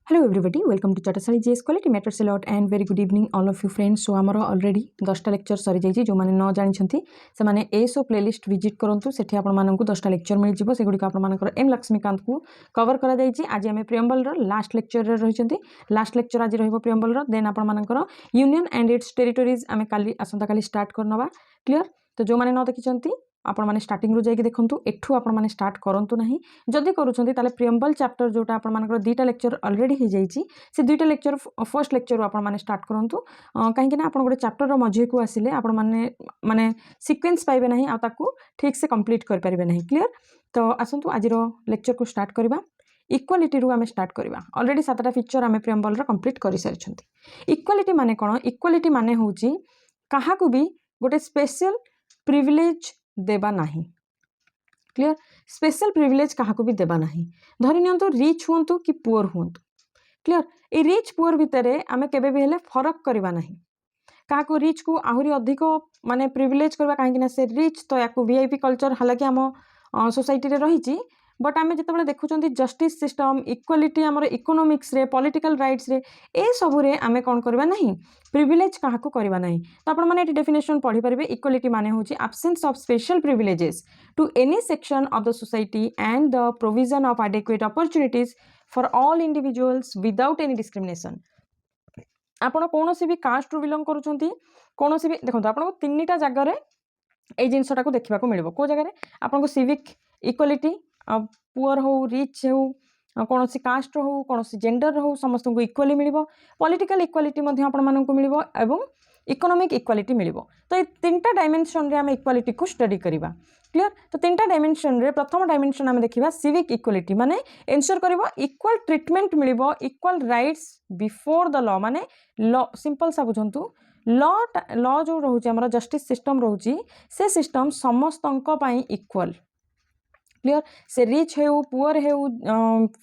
Hello everybody, welcome to Chatasali JS Quality Matters a lot and very good evening all of you friends. So आमर already 10टा lecture सरी जाइए जो माने न जानिछंती से माने एसो प्लेलिस्ट विजिट करंतु सेठी आपण माननकु 10टा लेक्चर मिल जिवो सेगुडी आपण मानकर एम लक्ष्मीकांत को कवर करा जाइए। आज आम प्रियम्बल रो लास्ट लेक्चर रे रहिछंती। लास्ट लेक्चर आज रहइबो प्रियम्बल रो, देन आपण मानकर यूनियन एंड इट्स टेरिटोरीज आम काली आसंता काली स्टार्ट करनवा। क्लियर? तो जो माने न देखिछंती आपण माने स्टार्टिंग रो जाइए देखंतु, एठू आपण माने स्टार्ट करंतु नाही। जदि करूछंती ताले प्रियम्बल चैप्टर जोटा आपण मानकर दुईटा लेक्चर ऑलरेडी हो जाइए से दुईटा लेक्चर फर्स्ट लेक्चर आपण माने स्टार्ट करंतु, कहीं ना आपण गोटे चैप्टर रो मझे को आसिले आपण माने माने सीक्वेंस पाइबे नाही आ ताकू ठीक से कंप्लीट कर पारिबे नाही। क्लियर? तो आसंतु आज रो लेक्चर को स्टार्ट करबा। इक्वालिटी रू आम स्टार्ट करवा। ऑलरेडी 7टा फीचर आम प्रियम्बल रो कंप्लीट कर सारी। इक्वालिटी माने कोन? इक्वालिटी माने होची काहाकू भी गोटे स्पेशल प्रिविलेज देबा नाही। क्लियर? स्पेशल प्रिविलेज काहाकू भी देबा नाही। धरि नियंतु रिच हुंतु कि पुअर हुंतु। क्लियर? ए रिच पुअर भितरे आमे केबे भी हेले फरक करबा नाही। काहाकू रिच को आहुरी अधिक माने प्रिविलेज करबा, काहे कि ना से रिच तो याकू वीआईपी कल्चर हालाकि आम सोसाइटी रे रहिची, बट आमे जतबेले देखुचंती जस्टिस सिस्टम, इक्वालिटी हमर इकोनॉमिक्स रे, पॉलिटिकल राइट्स रे, ए सब रे आमे कोन करबा नाही, प्रिविलेज काहाकू करबा नाही। तो आपण माने एटी डेफिनेशन पढ़ी परिबे। इक्वालिटी माने होची absence of special privileges to any section of the society and the provision of adequate opportunities for all individuals without any discrimination. आपण कोनोसी भी कास्ट रु बिलोंग करूचंती, कोनोसी भी देखंतु आपण को तीनटा जगह रे ए जिंसटा को देखिबा को मिलबो। को जगह रे आपण को सिविक इक्वालिटी, पुअर हो, रिच हो, कोनोसी कास्ट हो, कोनोसी जेंडर हो, समस्त को इक्वाली मिलबो। पॉलिटिकल इक्वालिटी मध्ये आपण मानन को मिलबो एवं इकोनॉमिक इक्वालिटी मिलबो। तो ये तीनटा डायमेंशन रे हम इक्वालिटी को स्टडी करिबा। क्लियर? तो तीनटा डायमेंशन रे प्रथम डायमेंशन हम देखिबा सिविक इक्वालिटी, माने एंश्योर करिबो इक्वल ट्रीटमेंट मिलबो, equal rights before the law. माने लॉ सिंपल सा बुझंतु, लॉ जो रहउची हमर जस्टिस सिस्टम रहउची, से सिस्टम समस्तंक पई इक्वल। क्लियर? से रिच हो, पुअर हो,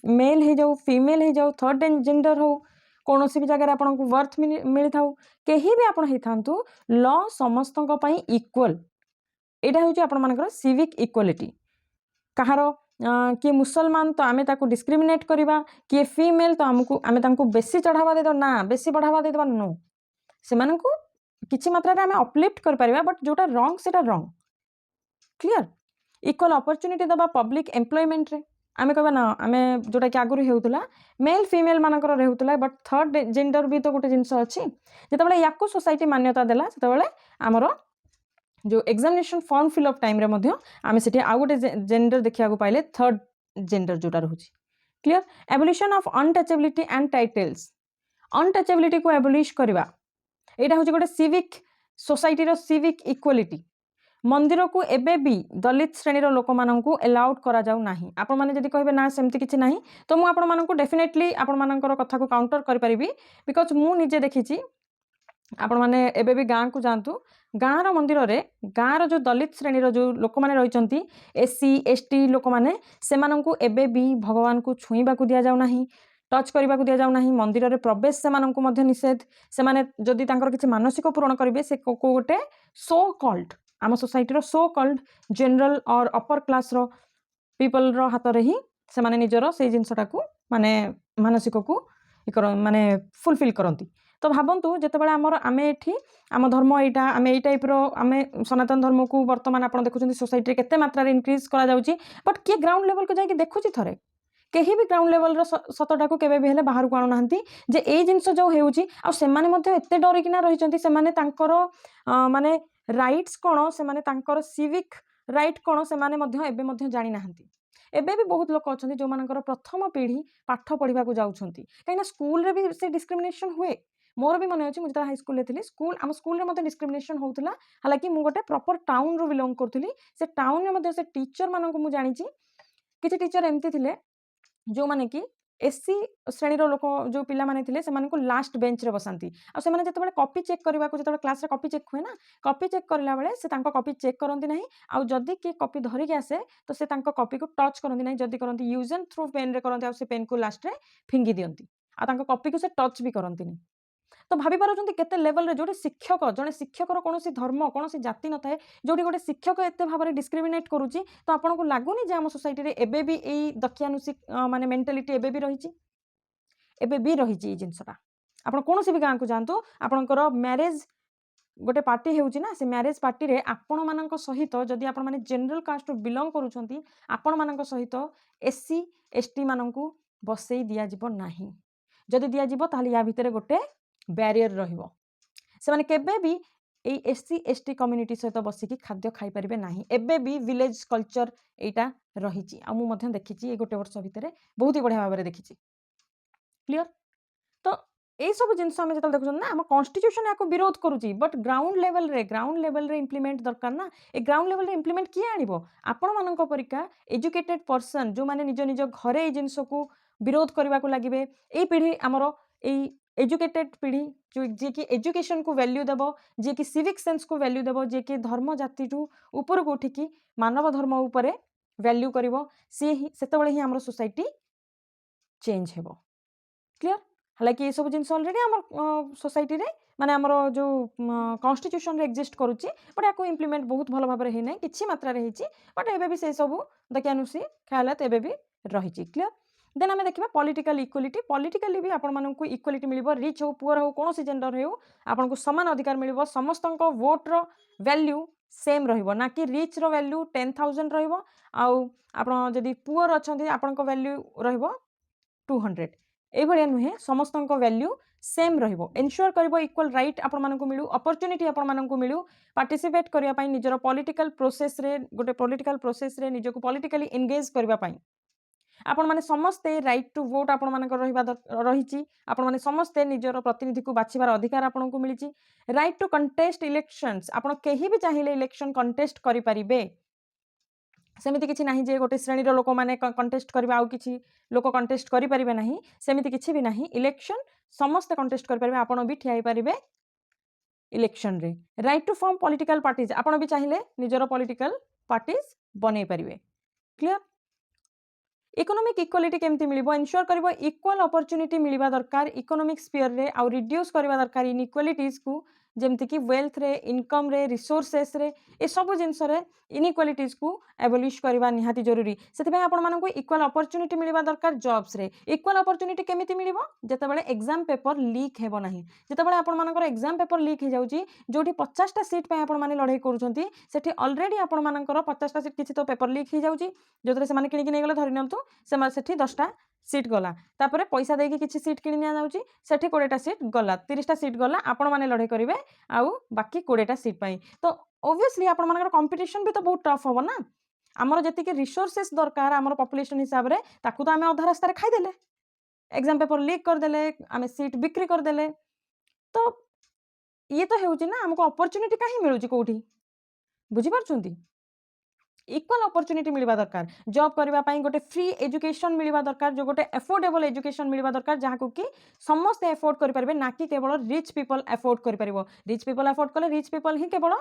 मेल हो जाऊ, फीमेल हो जाऊ, थर्ड जेंडर हो, कौन भी जगह आपन को वर्थ मिली था, कहीं भी आपन होता लॉ समस्तंक पई इक्वल। एटा होची आपन मानकर सिविक इक्वालिटी। कहार किए मुसलमान तो आमे ताको डिस्क्रिमिनेट करिबा, किए फीमेल तो हमको आमे तांको बेसी चढ़ावा दे दो ना, बेसी बढ़ावा दे दो नो। से माननको किछि मात्रा रे आमे अपलिफ्ट कर परिबा, बट जोटा रॉन्ग सेटा रॉन्ग। क्लियर? इक्वल अपॉर्चुनिटी दबा पब्लिक एम्प्लॉयमेंट रे आमे कहबा ना, आमे जोटा कि आगुरी हेउतला मेल फीमेल मानकर रेहुतला, बट थर्ड जेंडर भी तो गोटे जिंस अछि। जेतबेले याकू सोसाइटी मान्यता देला सेतबेले हमरो जो एग्जामिनेशन फॉर्म फिलअप टाइम रे मध्य आमे सेठी आ गोटे जेंडर देखिया को पाइले थर्ड जेंडर जोटा रहउची। Clear? Abolition of untouchability and titles. Untouchability को एबोलिश करबा, एटा होची गोटे सिविक सोसाइटी रो सिविक इक्वालिटी। मंदिर को एबे भी दलित श्रेणीर लोक माननकु अलाउड करा जाऊ नाही। आपण माने जदि कहबे ना सेमति किछि नाही, तो मु आपण माननकु डेफिनेटली आपण मानकर कथा को काउंटर करि परिबी, बिकॉज मु निजे देखिछि। आपण माने एबे भी गां को जानतु, गां रो मंदिर रे गां रो जो दलित श्रेणीर जो लोक माने रहिचंती, एससी एसटी लोक माने, से माननकु एबे भी भगवान को छुईबा को दिया जाऊ नाही, टच करबा को दिया जाऊ नाही। मंदिर रे प्रवेश से माननकु मध्य निषेध। से माने जदि तांकर किछि मानसिक पूर्ण करिवे, से को गोटे सो कॉल्ड आम सोसाइटी रो सो कॉल्ड जनरल और अपर क्लास रो पीपल रो हाथ रे ही से माने निजरो से जिंसटा को माने मानसिक को माने फुलफिल करंती। तो भाबंतु जेतेबेले हमर आमे एठी आम धर्म एटा आमे एई टाइप रो आमे सनातन धर्म को वर्तमान आपण देखुचंती सोसाइटी रे केते मात्रा रे इंक्रीज करा जाउची, बट के ग्राउंड लेवल को जाई कि देखुची थरे, केही भी ग्राउंड लेवल रो सतटा को केबे भी हेले बाहर को आनु नाहंती जे ए जिंस जो हेउची। आ सेमाने मध्ये एते डरी किना रहिचंती, सेमाने तांकर माने राइट्स कोन, से माने तांकर सिविक राइट कोन, से माने मध्ये एबे मध्ये जानि नाहंती। एबे भी बहुत लोक अछंती जो मानकर प्रथम पीढ़ी पाठ पढ़िबा को जाउछंती, काइना स्कूल रे भी से डिस्क्रिमिनेशन हुए। मोर भी मने अछि, मु जता हाई स्कूल ले थिली, स्कूल आम स्कूल रे मध्ये डिस्क्रिमिनेशन होउतला। हालांकि मु गोटे प्रॉपर टाउन रो बिलोंग करथली, से टाउन रे मध्ये से टीचर मानन को मु जानिछि। किछि टीचर एमती थिले जो माने कि एससी श्रेणी रो लोक जो पिला माने थिले, से माने को लास्ट बेंच रे बसांती। आ से माने जतबेले कॉपी चेक करबा को, जतबेले क्लास रे कॉपी चेक हुए ना, कॉपी चेक करला बेले से तांको कॉपी चेक करंती नाही। आ जदी के कॉपी धरि के आसे तो से तांको कॉपी को टच करंती नाही। जदी करंती यूज एंड थ्रो पेन रे करंती, आ से पेन को लास्ट रे फिंगी दियंती, आ तांको कॉपी को से टच भी करंती नहीं। तो भाभी पारुचंती केते लेवल रे जोटे शिक्षक, जने शिक्षकर कोनोसी धर्म कोनोसी जाति न थाए, जोटी गोटे शिक्षक एते भाबरे डिस्क्रिमिनेट करूची। तो आपन को लागुनी जे हम सोसाइटी रे एबे भी एई दकियानुसी माने मेंटालिटी एबे भी रहिची। एबे भी रही जिनसटा आपण कौन भी गाँव को जातु आपणकर मैरेज गोटे पार्टी होउची ना से मैरेज पार्टी रे आपण मानक सहित जदि आपण माने जनरल कास्ट बिलोंग करूछंती आपण मानक सहित एससी एसटी मानकू बसई दिया जिवो नाही जदि दिया जिवो ताहले या भितरे गोटे बैरियर रहिवो से माने केबे भी एई एससी एसटी कम्युनिटी सहित बसिकी खाद्य खाई परिबे नाही एबे भी विलेज कल्चर एटा रहिची आ मु मध्य देखिची ए गोटे वर्ष भितरे बहुत ही बढ़िया भाबरे देखिची क्लियर तो यही सब जिन आम जो देखुं ना आम कन्स्टिट्यूशन या विरोध करुच्ची बट ग्राउंड लेवल रे इम्प्लीमेंट दरकार ना ए ग्राउंड लेवल रे इम्प्लीमेंट किए आणव आपण मान परिका एजुकेटेड पर्सन जो मैंने निज निज घरे जिनस को विरोध करने को लगे यही पीढ़ी आमर एजुकेटेड पीढ़ी जो जी कि एजुकेशन को वैल्यू देव जी कि सिविक सेंस को वैल्यू देव जी कि धर्म जाति ठू ऊपर को उठिकी मानव धर्म उपर वैल्यू कर सी ही आम सोसाइटी चेंज हेबो क्लियर हालांकि ये सब जिन अलरेडी आम सोसाइटी रे माने आमर जो कन्स्टिट्यूशन रे एक्जिस्ट करुच्ची बट या इम्प्लीमेंट बहुत भल भाव में होना किसी मात्रा होती बट एबे भी से सब दकियानुसी ख्यालात एबे भी रही क्लियर देन आम देखा पॉलिटिकल इक्वालिटी पॉलिटिकली भी आपण मानक इक्वालिटी मिल रिच हो पुअर हो कौन जेंडर हो आपन को समान अधिकार मिल समस्त वोट्र वैल्यू सेम रहिबो ना कि रिच रो वैल्यू 10,000 रहिबो आउ आपण जदि पुअर अछंती आपण को वैल्यू रहिबो 200 ए भलिया नुहे समस्त वैल्यू सेम रहिबो एनश्योर करिबो इक्वल राइट आपण मानकु मिलू अपॉर्चुनिटी आपण मानकु मिलू पार्टिसिपेट करिया पई निजरो पॉलिटिकल प्रोसेस रे गोटे पॉलिटिकल प्रोसेस रे निजको पॉलिटिकली एंगेज करिबा पई आपण माने समस्ते राइट टू वोट आपण मानक रहिबा रहिची आपण माने समस्ते निजरो प्रतिनिधि को बाछिबार अधिकार आपण को मिलिची राइट टू कंटेस्ट इलेक्शंस आपण केही भी चाहिले इलेक्शन कंटेस्ट करि परिबे सेमिति किछि नाही जे गोटे श्रेणी रो लोक माने कंटेस्ट करबा आउ किछि लोक कंटेस्ट करि परिबे नाही सेमिति किछि भी नाही इलेक्शन समस्त कंटेस्ट करि परिबे आपण भी ठियाई परिबे इलेक्शन रे right to form political parties आपण भी चाहिले निजरो पॉलिटिकल पार्टीज बनै परिबे क्लियर इकोनॉमिक इक्वालिटी केमती मिलिबो एन्श्योर करिबो इक्वल अपॉर्चुनिटी मिलिबा दरकार इकोनॉमिक स्फीयर रे आ रिड्यूस करबा दरकार इनइक्वालिटीज को जेमती कि वेल्थ रे इनकम रे रिसोर्सेस रे ए सब जिनस रे इनइक्वालिटीज को एबोलिश करबा निहाती जरूरी सेति आपण मानकु इक्वल अपॉर्चुनिटी मिलिबा दरकार जॉब्स रे इक्वल अपॉर्चुनिटी केमिति मिलिबो जते बेले एग्जाम पेपर लीक हेबो नाही जते बेले आपण मानकर एग्जाम पेपर लीक हे जाउची जोठी 50 टा सीट पे आपण माने लढाई करूछंती सेठी ऑलरेडी आपण मानकर 50 टा सीट किछि तो पेपर लीक हे जाउची जोतरे से माने किनि कि नै गले धरि नंतु से सेठी 10 टा सीट गला तापरे पैसा देकी किछि सीट किनि निया जाउची सेठी 20 टा सीट गला 30 टा सीट गला आपण माने लढाई करिवे आउ बाकी 20 टा सीट पाई तो ऑब्वियसली आपण मानकर कंपटीशन भी तो बहुत टफ होबो ना आमर जति के रिसोर्सेस दरकार आमर पॉपुलेशन हिसाब रे ताकू तो आमे अधा रास्ता रे खाई देले एग्जाम पेपर लीक कर देले आमे सीट बिक्री कर देले तो ये तो हेउची ना हमको अपॉर्चुनिटी काहे मिलुची कोठी बुझी पारछुंती इक्वल अपॉर्चुनिटी मिलवा दरकार जॉब करबा पई गोटे फ्री एजुकेशन मिलवा दरकार जो गोटे अफोर्डेबल एजुकेशन मिलवा दरकार जहाँ को कि समस्त अफोर्ड कर पारे ना कि केवल रिच पीपल अफोर्ड कर पारिबो रिच पीपल अफोर्ड कले रिच पीपल ही केवल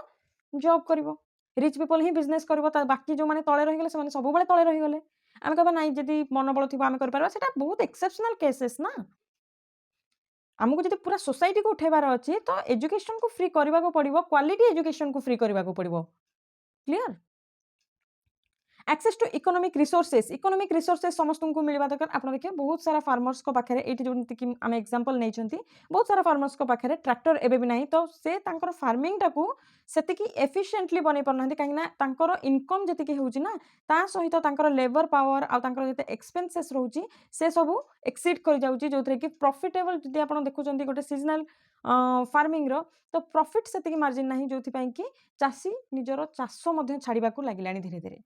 जॉब करिवो रिच पीपल ही बिजनेस करिवो ता बाकी जो माने तळे रहि गेले से माने सब बेले तळे रहि गेले आमे कहबा नाही जदी मनोबल थिबो आमे कर पारबा सेटा बहुत एक्सेप्शनल केसेस ना हमको जदी पूरा सोसाइटी को उठेबार अछि तो एजुकेशन को फ्री करबा को पड़िबो क्वालिटी एजुकेशन को फ्री करबा को पड़िबो clear access to economic resources समस्त को मिलवा दरकार आप देखिए बहुत सारा फार्मर्स को पाखे ये जो आम एग्जांपल नहीं बहुत सारा फार्मर्स को पाखे ट्रैक्टर एबे भी नहीं तो से फार्मिंग टाकू सेतिकी एफिशिएंटली बनै पारना कहीं इनकम जी होची ना ता सहित लेबर पावर आउ जते एक्सपेंसेस रोची से सब एक्सीड कर जाउची जोथरे कि प्रॉफिटेबल जदी आपण देखुचंती गोटे सीजनल फार्मिंग रो तो प्रॉफिट सेतिकी मार्जिन नहीं जोथि पई कि चासी निजरो चासो मध्ये छाड़ीबा को लागिलानी धीरे धीरे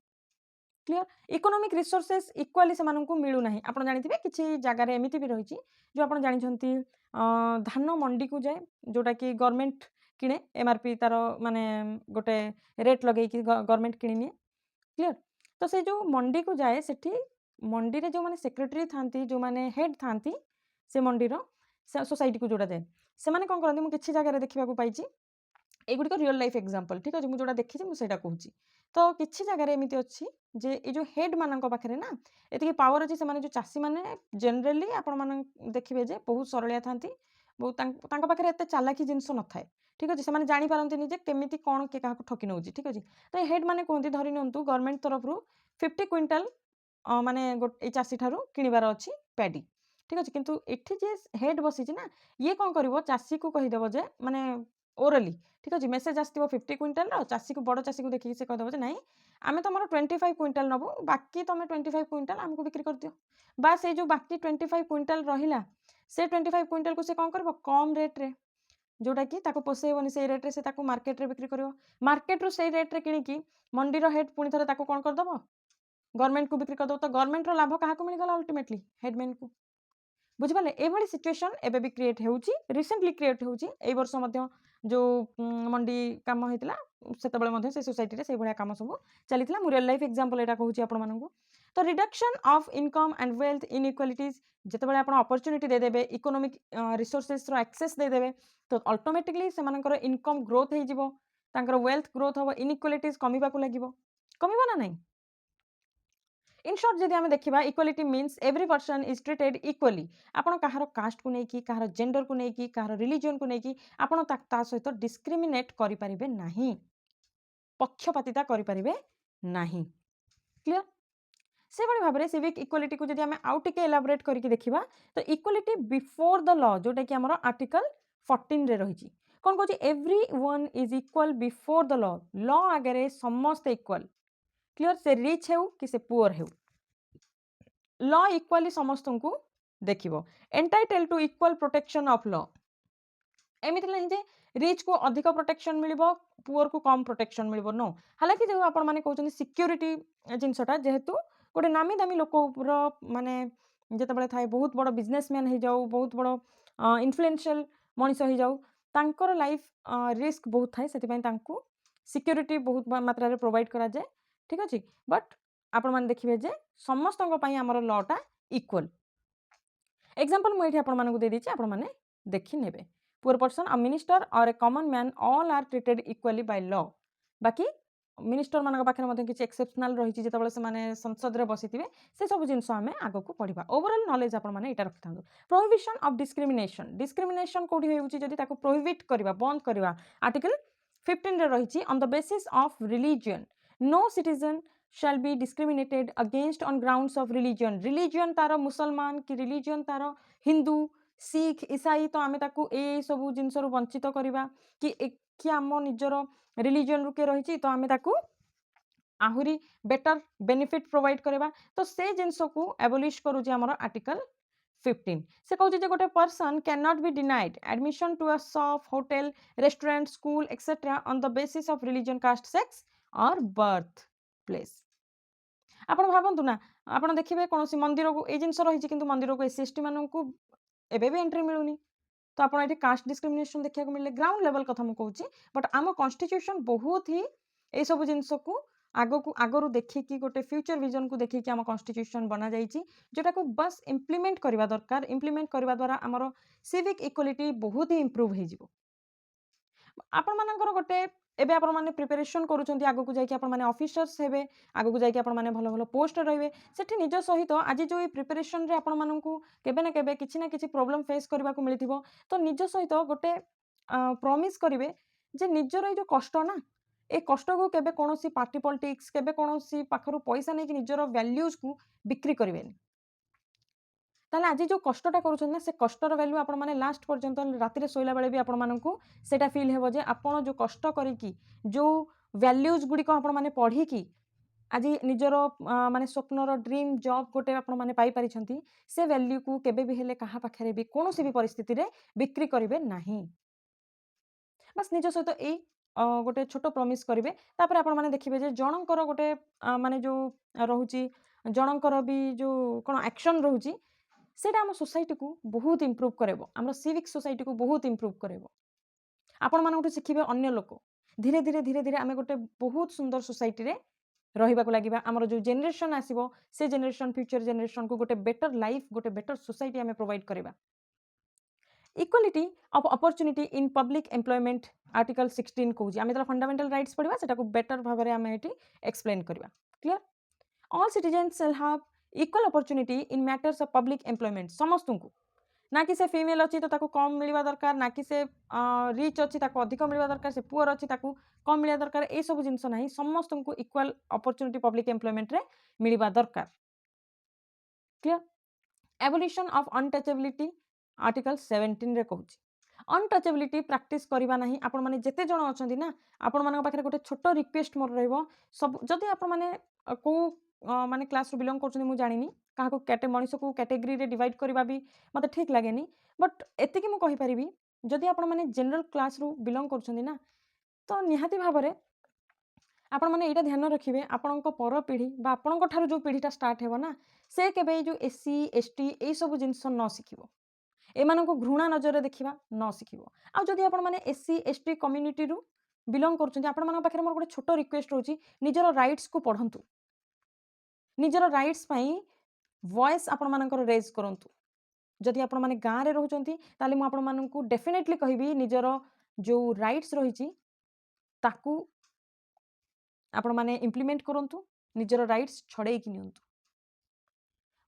क्लियर इकोनॉमिक रिसोर्सेस इक्वाली से मिलू ना आप जानते किसी जगार एमती भी रही जो आप जानते धान मंडी को जाए जोटा कि गवर्नमेंट किणे एमआरपी तार माने गोटे रेट लगे गवर्नमेंट किणी निए क्लियर तो से जो मंडी को जाए सेठी मंडी रे जो माने सेक्रेटरी थांती जो माने हेड थांती से मंडी रो सोसाइटी को जोड़ा जाए से माने कोन करंती मु किछि जगार देखिबा को पाइछि एगुड़ी रियल लाइफ एग्जांपल ठीक अच्छे मुझे देखी मुझे कहूँ तो किसी जगह एमती अच्छी जे ये जो हेड मान पाखे ना ये पावर अच्छी से जो चाषी मैंने जेनराली आपण देखिए जे बहुत सरलिया था बहुत पाखे एत चालाकी जिनस न थाए ठीक अच्छे से जापारती जे केमी कौन किए क्या ठकी नौ ठीक अच्छे तो हेड मैंने कहते धरी नियंतु गवर्नमेंट तरफ 50 क्विंटाल माने चाषी ठारू किणवार अच्छी पैडी ठीक अच्छे किंतु एठी जे हेड बसी ना ये कौन करिवो चासी को कहिदेव जे माने ओरली ठीक अच्छे मेसेज आसो 50 क्विंटाल चासी को बड़ चासी को देखिए से कहीदेव जे नाई आम तुम 25 क्विंटाल नबू बाकी तुम 25 क्विंटाल आमको बिक्री कर दियो बा से जो बाकी 25 क्विंटाल रहिला से 25 क्विंटाल को से कौन कर कम रेट रे जोटा कि ताको पोसेबनी से रेट रे से ताको मार्केट रे बिक्री करिवो मार्केट रो से रेट रे किणिकी मंडी रो हेड पुणी थरे ताको कौन करदब गवर्नमेंट को बिक्री करदब तो गवर्नमेंट रो लाभ काहा को मिलगला अल्टीमेटली हेडमैन को बुझिपारे एभली सिचुएशन एबे भी क्रिएट होउची रिसेंटली क्रिएट होउची एई वर्ष मध्य जो मंडी काम होइतिला सेतबेले मध्य से सोसाइटी रे से भलिया काम सब चलीतिला मु रियल लाइफ एग्जांपल एटा कहूची आपण माननकु तो reduction of income and wealth inequalities जेतेबेले आपण अपॉर्चुनिटी दे देबे इकोनॉमिक रिसोर्सेस रो एक्सेस दे देबे तो ऑटोमेटिकली से मानकर इनकम ग्रोथ हे जिवो तांकर वेल्थ ग्रोथ होबो इनइक्वालिटीज कमिबा को लागिवो कमिबो ना नहीं इन शॉर्ट जदि आम देखा equality means every person is treated equally आपड़ कहार कास्ट को लेकिन कहार जेंडर को लेकिन कहार रिलीजन को लेकिन आपड़ सहित डिस्क्रिमिनेट करें ना पक्षपातिता करें ना क्लियर से भाई भाव में सिविक इक्वालिटी को जब आम आउ टे एलाबोरेट करके देखा तो इक्वालिटी बिफोर द लॉ जोटा कि आम आर्टिकल 14 रे रही कौन कह every one is equal before the law आगे समस्त इक्वल क्लियर से रिच है कि से पुअर है लॉ इक्वाली समस्त को देखिबो entitle to equal protection of law एमिति नहीं जे रिच को अधिक प्रोटेक्शन मिलिबो पुअर को कम प्रोटेक्शन मिलिबो नो हालांकि जो आपण माने कहउछन सिक्योरिटी जिनसटा जेहेतु गोटे नामी दामी लोक माने जेतेबेले थाए बहुत बड़ बिजनेसमैन हो जाऊ बहुत बड़ इन्फ्लुएंशियल मनीष हो जाऊ तांकर लाइफ रिस्क बहुत थाए सेति पय तांको सिक्योरिटी बहुत मात्रा रे प्रोवाइड करा जाए ठीक अच्छे बट आपण मैंने देखिए जे समस्त आमर लॉटा इक्वल एग्जांपल मुझे आपण मानक दे दीची आपण माने देखि नेबे पुअर पर्सन अ मिनिस्टर और a common man all are treated equally by law बाकी मिनिस्टर मान पाखे किसी एक्सेप्शनल रही जिते से माने संसद में बसीथिबे से सब जिनस आम आग को पढ़ा ओवरऑल नॉलेज आपण माने एटा रखि थांतु प्रोहिबिशन ऑफ डिस्क्रिमिनेशन कोठी होउची जदी ताको प्रोहिबिट करबा बंद करबा आर्टिकल 15 रे रही on the basis of religion no citizen shall be discriminated against on grounds of religion तार मुसलमान कि religion तार हिंदू सिख ईसाई तो आमे ताकू ए सब जिनस रु वंचित करबा कि आम निजर रिलीजन रु के रही तो आमे ताकू आहुरी बेटर बेनिफिट प्रोवाइड करबा तो से जिनस को एबोलिश करूची हमर आर्टिकल 15 से कहूँ जे गोटे person can not be denied admission to a shop hotel restaurant school etcetera on the basis of religion caste sex और बर्थ प्लेस आपण भावंतु ना आपण देखिबे कोनोसी मंदिर को ए जिंस रही किंतु मंदिर को एससी एसटी मानन को एबे भी एंट्री मिलुनी तो आपण एठी कास्ट डिस्क्रिमिनेशन देखिया को मिले ग्राउंड लेवल कथा मु कहूची बट आम कॉन्स्टिट्यूशन बहुत ही ए सब जिंस को आगरू देखिकी गोटे फ्यूचर विजन को देखिकी आम कॉन्स्टिट्यूशन बना जाइछि जोटा को बस इम्प्लीमेंट करबा दरकार इम्प्लीमेंट करबा द्वारा आमर सिविक इक्वालिटी बहुत ही इम्प्रूव हो जिवो आपण मानकर गोटे एबे आपण माने प्रिपरेशन करूछंती आगु को जाई कि आपण माने ऑफिसर्स हेबे आगु को जाई कि आपण माने भलो भलो पोस्ट रहबे सेठी निज सहित आज जो ई प्रिपरेशन रे आपण माननकु केबे ना केबे किछि ना किछि प्रॉब्लम फेस करबा को मिलिथिबो तो निज सहित गोटे प्रॉमिस करिवे जे निजर जो कष्ट ना ए कष्ट को केबे कोनोसी पार्टी पॉलिटिक्स केबे कोनोसी पाखरु पैसा नै कि निजर वैल्यूज को बिक्री करिवेनी ताले आज जो कष्टटा करूछन ना से कष्टर वैल्यू आपण माने लास्ट पर्यंत राति रे सोइला बेले भी आपण माननकु सेटा फील हेबो जे आपण जो कष्ट करिकी जो वैल्यूज गुडी को आपण माने पढी की आज निजर माने स्वप्नर ड्रीम जॉब गोटे आपण माने पाई परिछंती से वैल्यू को केबे भी हेले कहा पाखरे भी कोनोसी भी परिस्थिति रे बिक्री करिवे नाही बस निज सहित ए गोटे छोट प्रॉमिस करिवे तापर आपण माने देखिबे जे जनकर गोटे माने जो रहुची जनकर भी जो कोन एक्शन रहुची सेटा आम सोसाइटी को बहुत इम्प्रूव करेबो आम सिविक सोसाइटी को बहुत इम्प्रूव करेबो आपण मानकु शिखिबे अन्य लोक धीरे धीरे धीरे धीरे आम गोटे बहुत सुंदर सोसाइटी रे रहिबा को लागिबा हमर जो जनरेशन आसीबो से जनरेशन फ्यूचर जनरेशन को गोटे बेटर लाइफ गोटे बेटर सोसाइटी आम प्रोवाइड करबा equality of opportunity in public employment article 16 कहूँ आम फंडामेंटल राइट्स पढ़ा सेटा को बेटर भाव में आम ये एक्सप्लेन करबा clear all citizens shall have equal opportunity in matters of public employment समस्त को ना कि से फीमेल अच्छी तो ताको कम मिलवा दरकार ना कि से रिच अच्छी ताको अधिक मिलवा दरकार से पुअर अच्छी ताको कम मिलवा दरकार ए सब जिनस ना समस्त को इक्वल अपॉर्चुनिटी पब्लिक एम्प्लॉयमेंट रे मिलवा दरकार clear evolution of untouchability article 17 रे कहूची अनटचेबिलिटी प्रैक्टिस करबा नहीं आपण माने जेते जण अछंती ना आपण मानक पाखरे गोटे छोट रिक्वेस्ट मोर रहइबो सब जदी आपण माने को माने क्लास रो बिलोंग करछनी मु जानिनी काहा को कैटे मनिष को कैटेगरी रे डिवाइड करबा भी मते ठीक लागेनी बट एतिकी मु कहि परिबी जदी आपण माने जनरल क्लास रो बिलोंग करछनी ना तो निहाती भाबरे आपण माने एटा ध्यान रखिबे आपणको पर पीढ़ी बा आपणको ठारो जो पीढ़ीटा स्टार्ट हेबो ना से केबे जो एससी एसटी ए सब जिंस न सिखिबो एमानको घृणा नजर देखिबा न सिखिबो आ जदी आपण माने एससी एसटी कम्युनिटी रु बिलोंग करछन्ती आपण मानक पाखरे मोर गोटे छोट रिक्वेस्ट होची निजर राइट्स को पढंतु निजर राइट्स पई वॉइस आपण मानकर रेज करंतु जदि आपण माने गाँ रे रहउचंती ताले मु आपण मानकू डेफिनेटली कहिबी निजर जो राइट्स रहिची ताकू आपण माने इम्प्लीमेंट करंतु निजर राइट्स छड़े कि नियंतु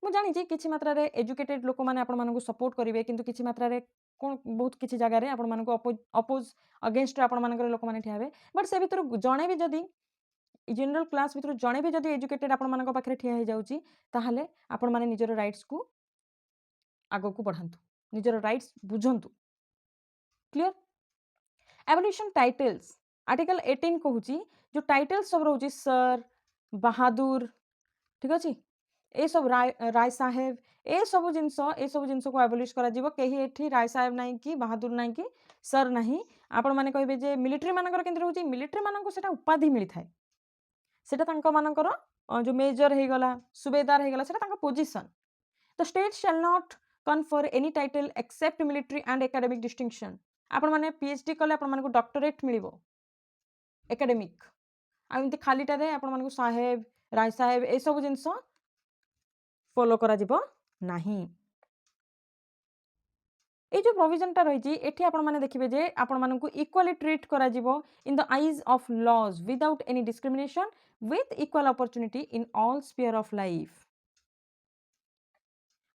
मु जानी किछि मात्रा रे एजुकेटेड लोक माने आपण मानकू सपोर्ट करिवे किंतु किछि मात्रा रे कोन बहुत किछि जगह रे आपण मानकू अपोज अगेंस्ट आपण मानकर लोक माने ठियाबे बट से भितर जणे भी जदी जनरल क्लास भितर जणे भी जदी एजुकेटेड आपण मानक पाखरे ठिया हे जाउची ताहाले आपण माने निजर राइट्स को आगो को बढ़ांतु निजर राइट्स बुझंतु क्लियर एवोल्यूशन टाइटल्स आर्टिकल 18 कहूची जो टाइटल्स सब रहउची सर बहादुर ठीक अछि ए सब राय साहेब ए सब जिंस को एबोलिश करा जीवो केही एठी राय साहेब नाही कि बहादुर नाही कि सर नाही आपण माने कहबे जे मिलिटरी मानकर केंद्र होची मिलिटरी माननको सेटा उपाधि मिली थाए सेटा तांको मानकर जो मेजर हे गला सुबेदार हे गला सेटा तांको position the state shall not confer any title except military and academic distinction आपण माने पीएचडी कले आपण मानको डॉक्टरेट मिलिबो एकेडमिक आ एमती खालीटा रे आपण मानको साहेब राय साहेब ए सब जिंस फॉलो करा जिवो नाही ए जो प्रोविजनटा रही एठी आपण माने देखिबे जे आपण मानकू इक्वली ट्रीट करा जिवो in the eyes of laws without any discrimination with equal opportunity in all sphere of life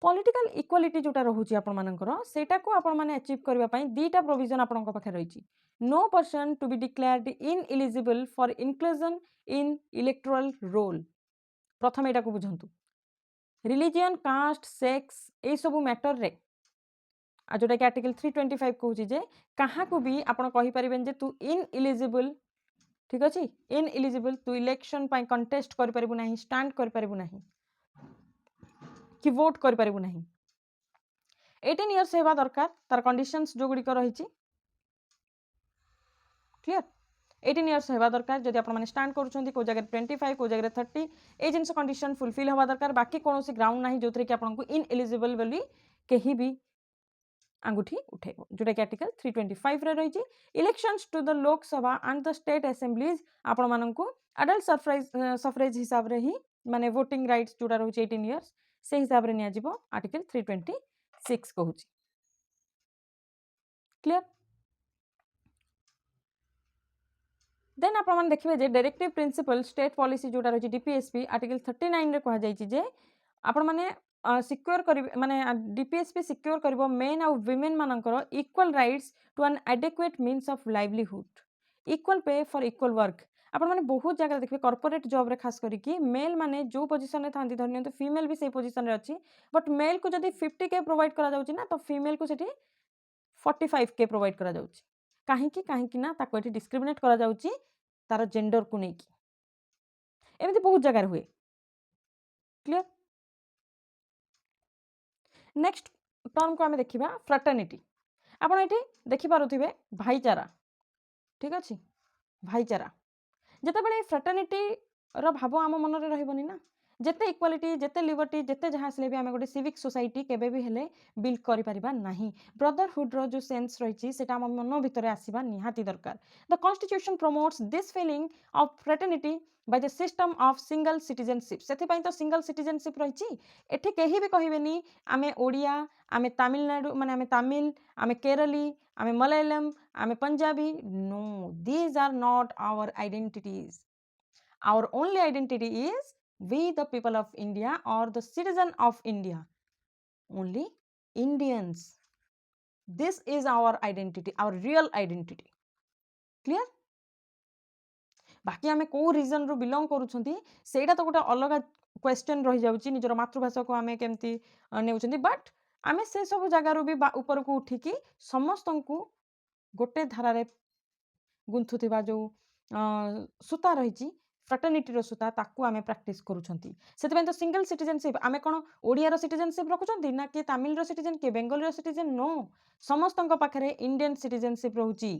political equality जोटा रहउची आपण मानकर सेटा को आपण माने अचीव करबा पई दीटा प्रोविजन आपण को पाखे रहिची no person to be declared ineligible for inclusion in electoral roll प्रथम एटा को बुझंतु रिलीजियन कास्ट सेक्स ए सब मैटर रे आ जोटा कि आर्टिकल 325 कहूची जे कहा को भी आपण कहि परिबेन जे तू इनएलिजिबल ठीक अछि इनएलिजिबल तू इलेक्शन पई कंटेस्ट कर परिबु नाही स्टैंड कर परिबु नाही कि वोट कर परिबु नाही 18 इयर्स हेबा दरकार तार कंडीशंस जो गुडी को रहिची क्लियर 18 इयर्स हेबा दरकार जदि आपण माने स्टैंड करूछंती को जगह 25 को जगह 30 ए जिंस कंडीशन फुलफिल होबा दरकार बाकी कोनोसी ग्राउंड नाही जोथरे कि आपण को इनएलिजिबल बोली केही भी अंगूठी उठेबो जोटा कि आर्टिकल 325 रे रहिची elections to the Lok Sabha and the state assemblies आपण माननकू अडल्ट सफरेज हिसाब रे ही माने वोटिंग राइट्स जोटा रहउची 18 इयर्स से हिसाब रे निया जिवो आर्टिकल 326 कहूची क्लियर देन आपण माने देखिबे जे डायरेक्टिव प्रिंसिपल स्टेट पॉलिसी जोटा रहउची डीपीएसपी आर्टिकल 39 रे कहा जाईची जे आपण माने सिक्योर करी माने डीपीएसपी सिक्योर करिवो मेन और वुमेन मानकर equal rights to an adequate means of livelihood equal pay for equal work आपण माने बहुत जगह देखिबे कॉर्पोरेट जॉब रे खास करी कि मेल माने जो पोजीशन रे थांती धरनियंत फीमेल भी सेही पोजीशन रे अछि बट मेल को जदी 50k प्रोवाइड करा जाउची ना तो फीमेल को सेठी 45k प्रोवाइड करा जाउची काहे ना ताको एठी डिस्क्रिमिनेट करा जाउची तार जेंडर को नेकी एमिति बहुत जगह हुए क्लियर नेक्स्ट टर्म को आमे देखिबा फ्रेटर्निटी आपण एठी देखि पारुथिबे भाईचारा ठीक अछि भाईचारा जेते बेले फ्रेटर्निटी रो भाव आम मन रे रहबनी ना जेते इक्वालिटी जेते लिबर्टी जेते जहा असले भी आमे गोटे सिविक सोसाइटी केबे भी हेले बिल्ड करि परिबा नाही ब्रदरहुड रो जो सेंस रहिछि सेटा आम मन भितरे आसीबा निहाती दरकार the constitution promotes this feeling of fraternity by the system of single citizenship सेति पई तो सिंगल सिटीजनशिप रहिछि एठी केही भी कहिबेनी आमे ओडिया आमे तमिलनाडु माने आमे तमिल आमे केरली आमे मलयालम आमे Punjabi no these are not our identities our only identity is we the people of India or the citizen of India only Indians this is our identity our real identity clear बाकी आमे को रीजन रो belong करूछंती सेटा तो गोटे अलग question रही जाउची निजर मातृभाषा को आमे केमती नेउचंदी बट आमे से सब जगारू भी ऊपर को उठिकी समस्तंकु गोटे धारारे गुंथुथिबा जो सूता रही फ्राटर्निटी सूता ताकू आमे प्रैक्टिस करूछंती सेतबे तो सिंगल सिटीजनशिप आमे कोन ओडिया सिटीजनशिप रखुछंती ना कि तमिल सिटीजन कि बेंगली सिटीजन नो समस्तंक पाखरे इंडियन सिटीजनशिप रहउची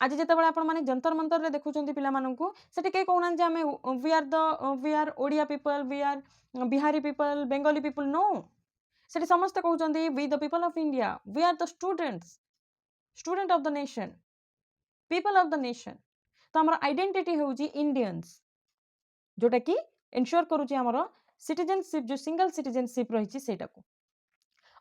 आज जेतेबेले आपण माने जंतर मंतर रे देखुछंती पिला माननकु सेठी के कहउना जे आमे we are Odia people we are Bihari people Bengali people no सेठी समस्त कहउछंती we the people of India we are the student of the nation people of the nation तो हमर आइडेंटिटी होउची इंडियंस जोटा कि एनश्योर करूची हमर सिटीजनशिप जो सिंगल सिटीजनशिप रही सेटा को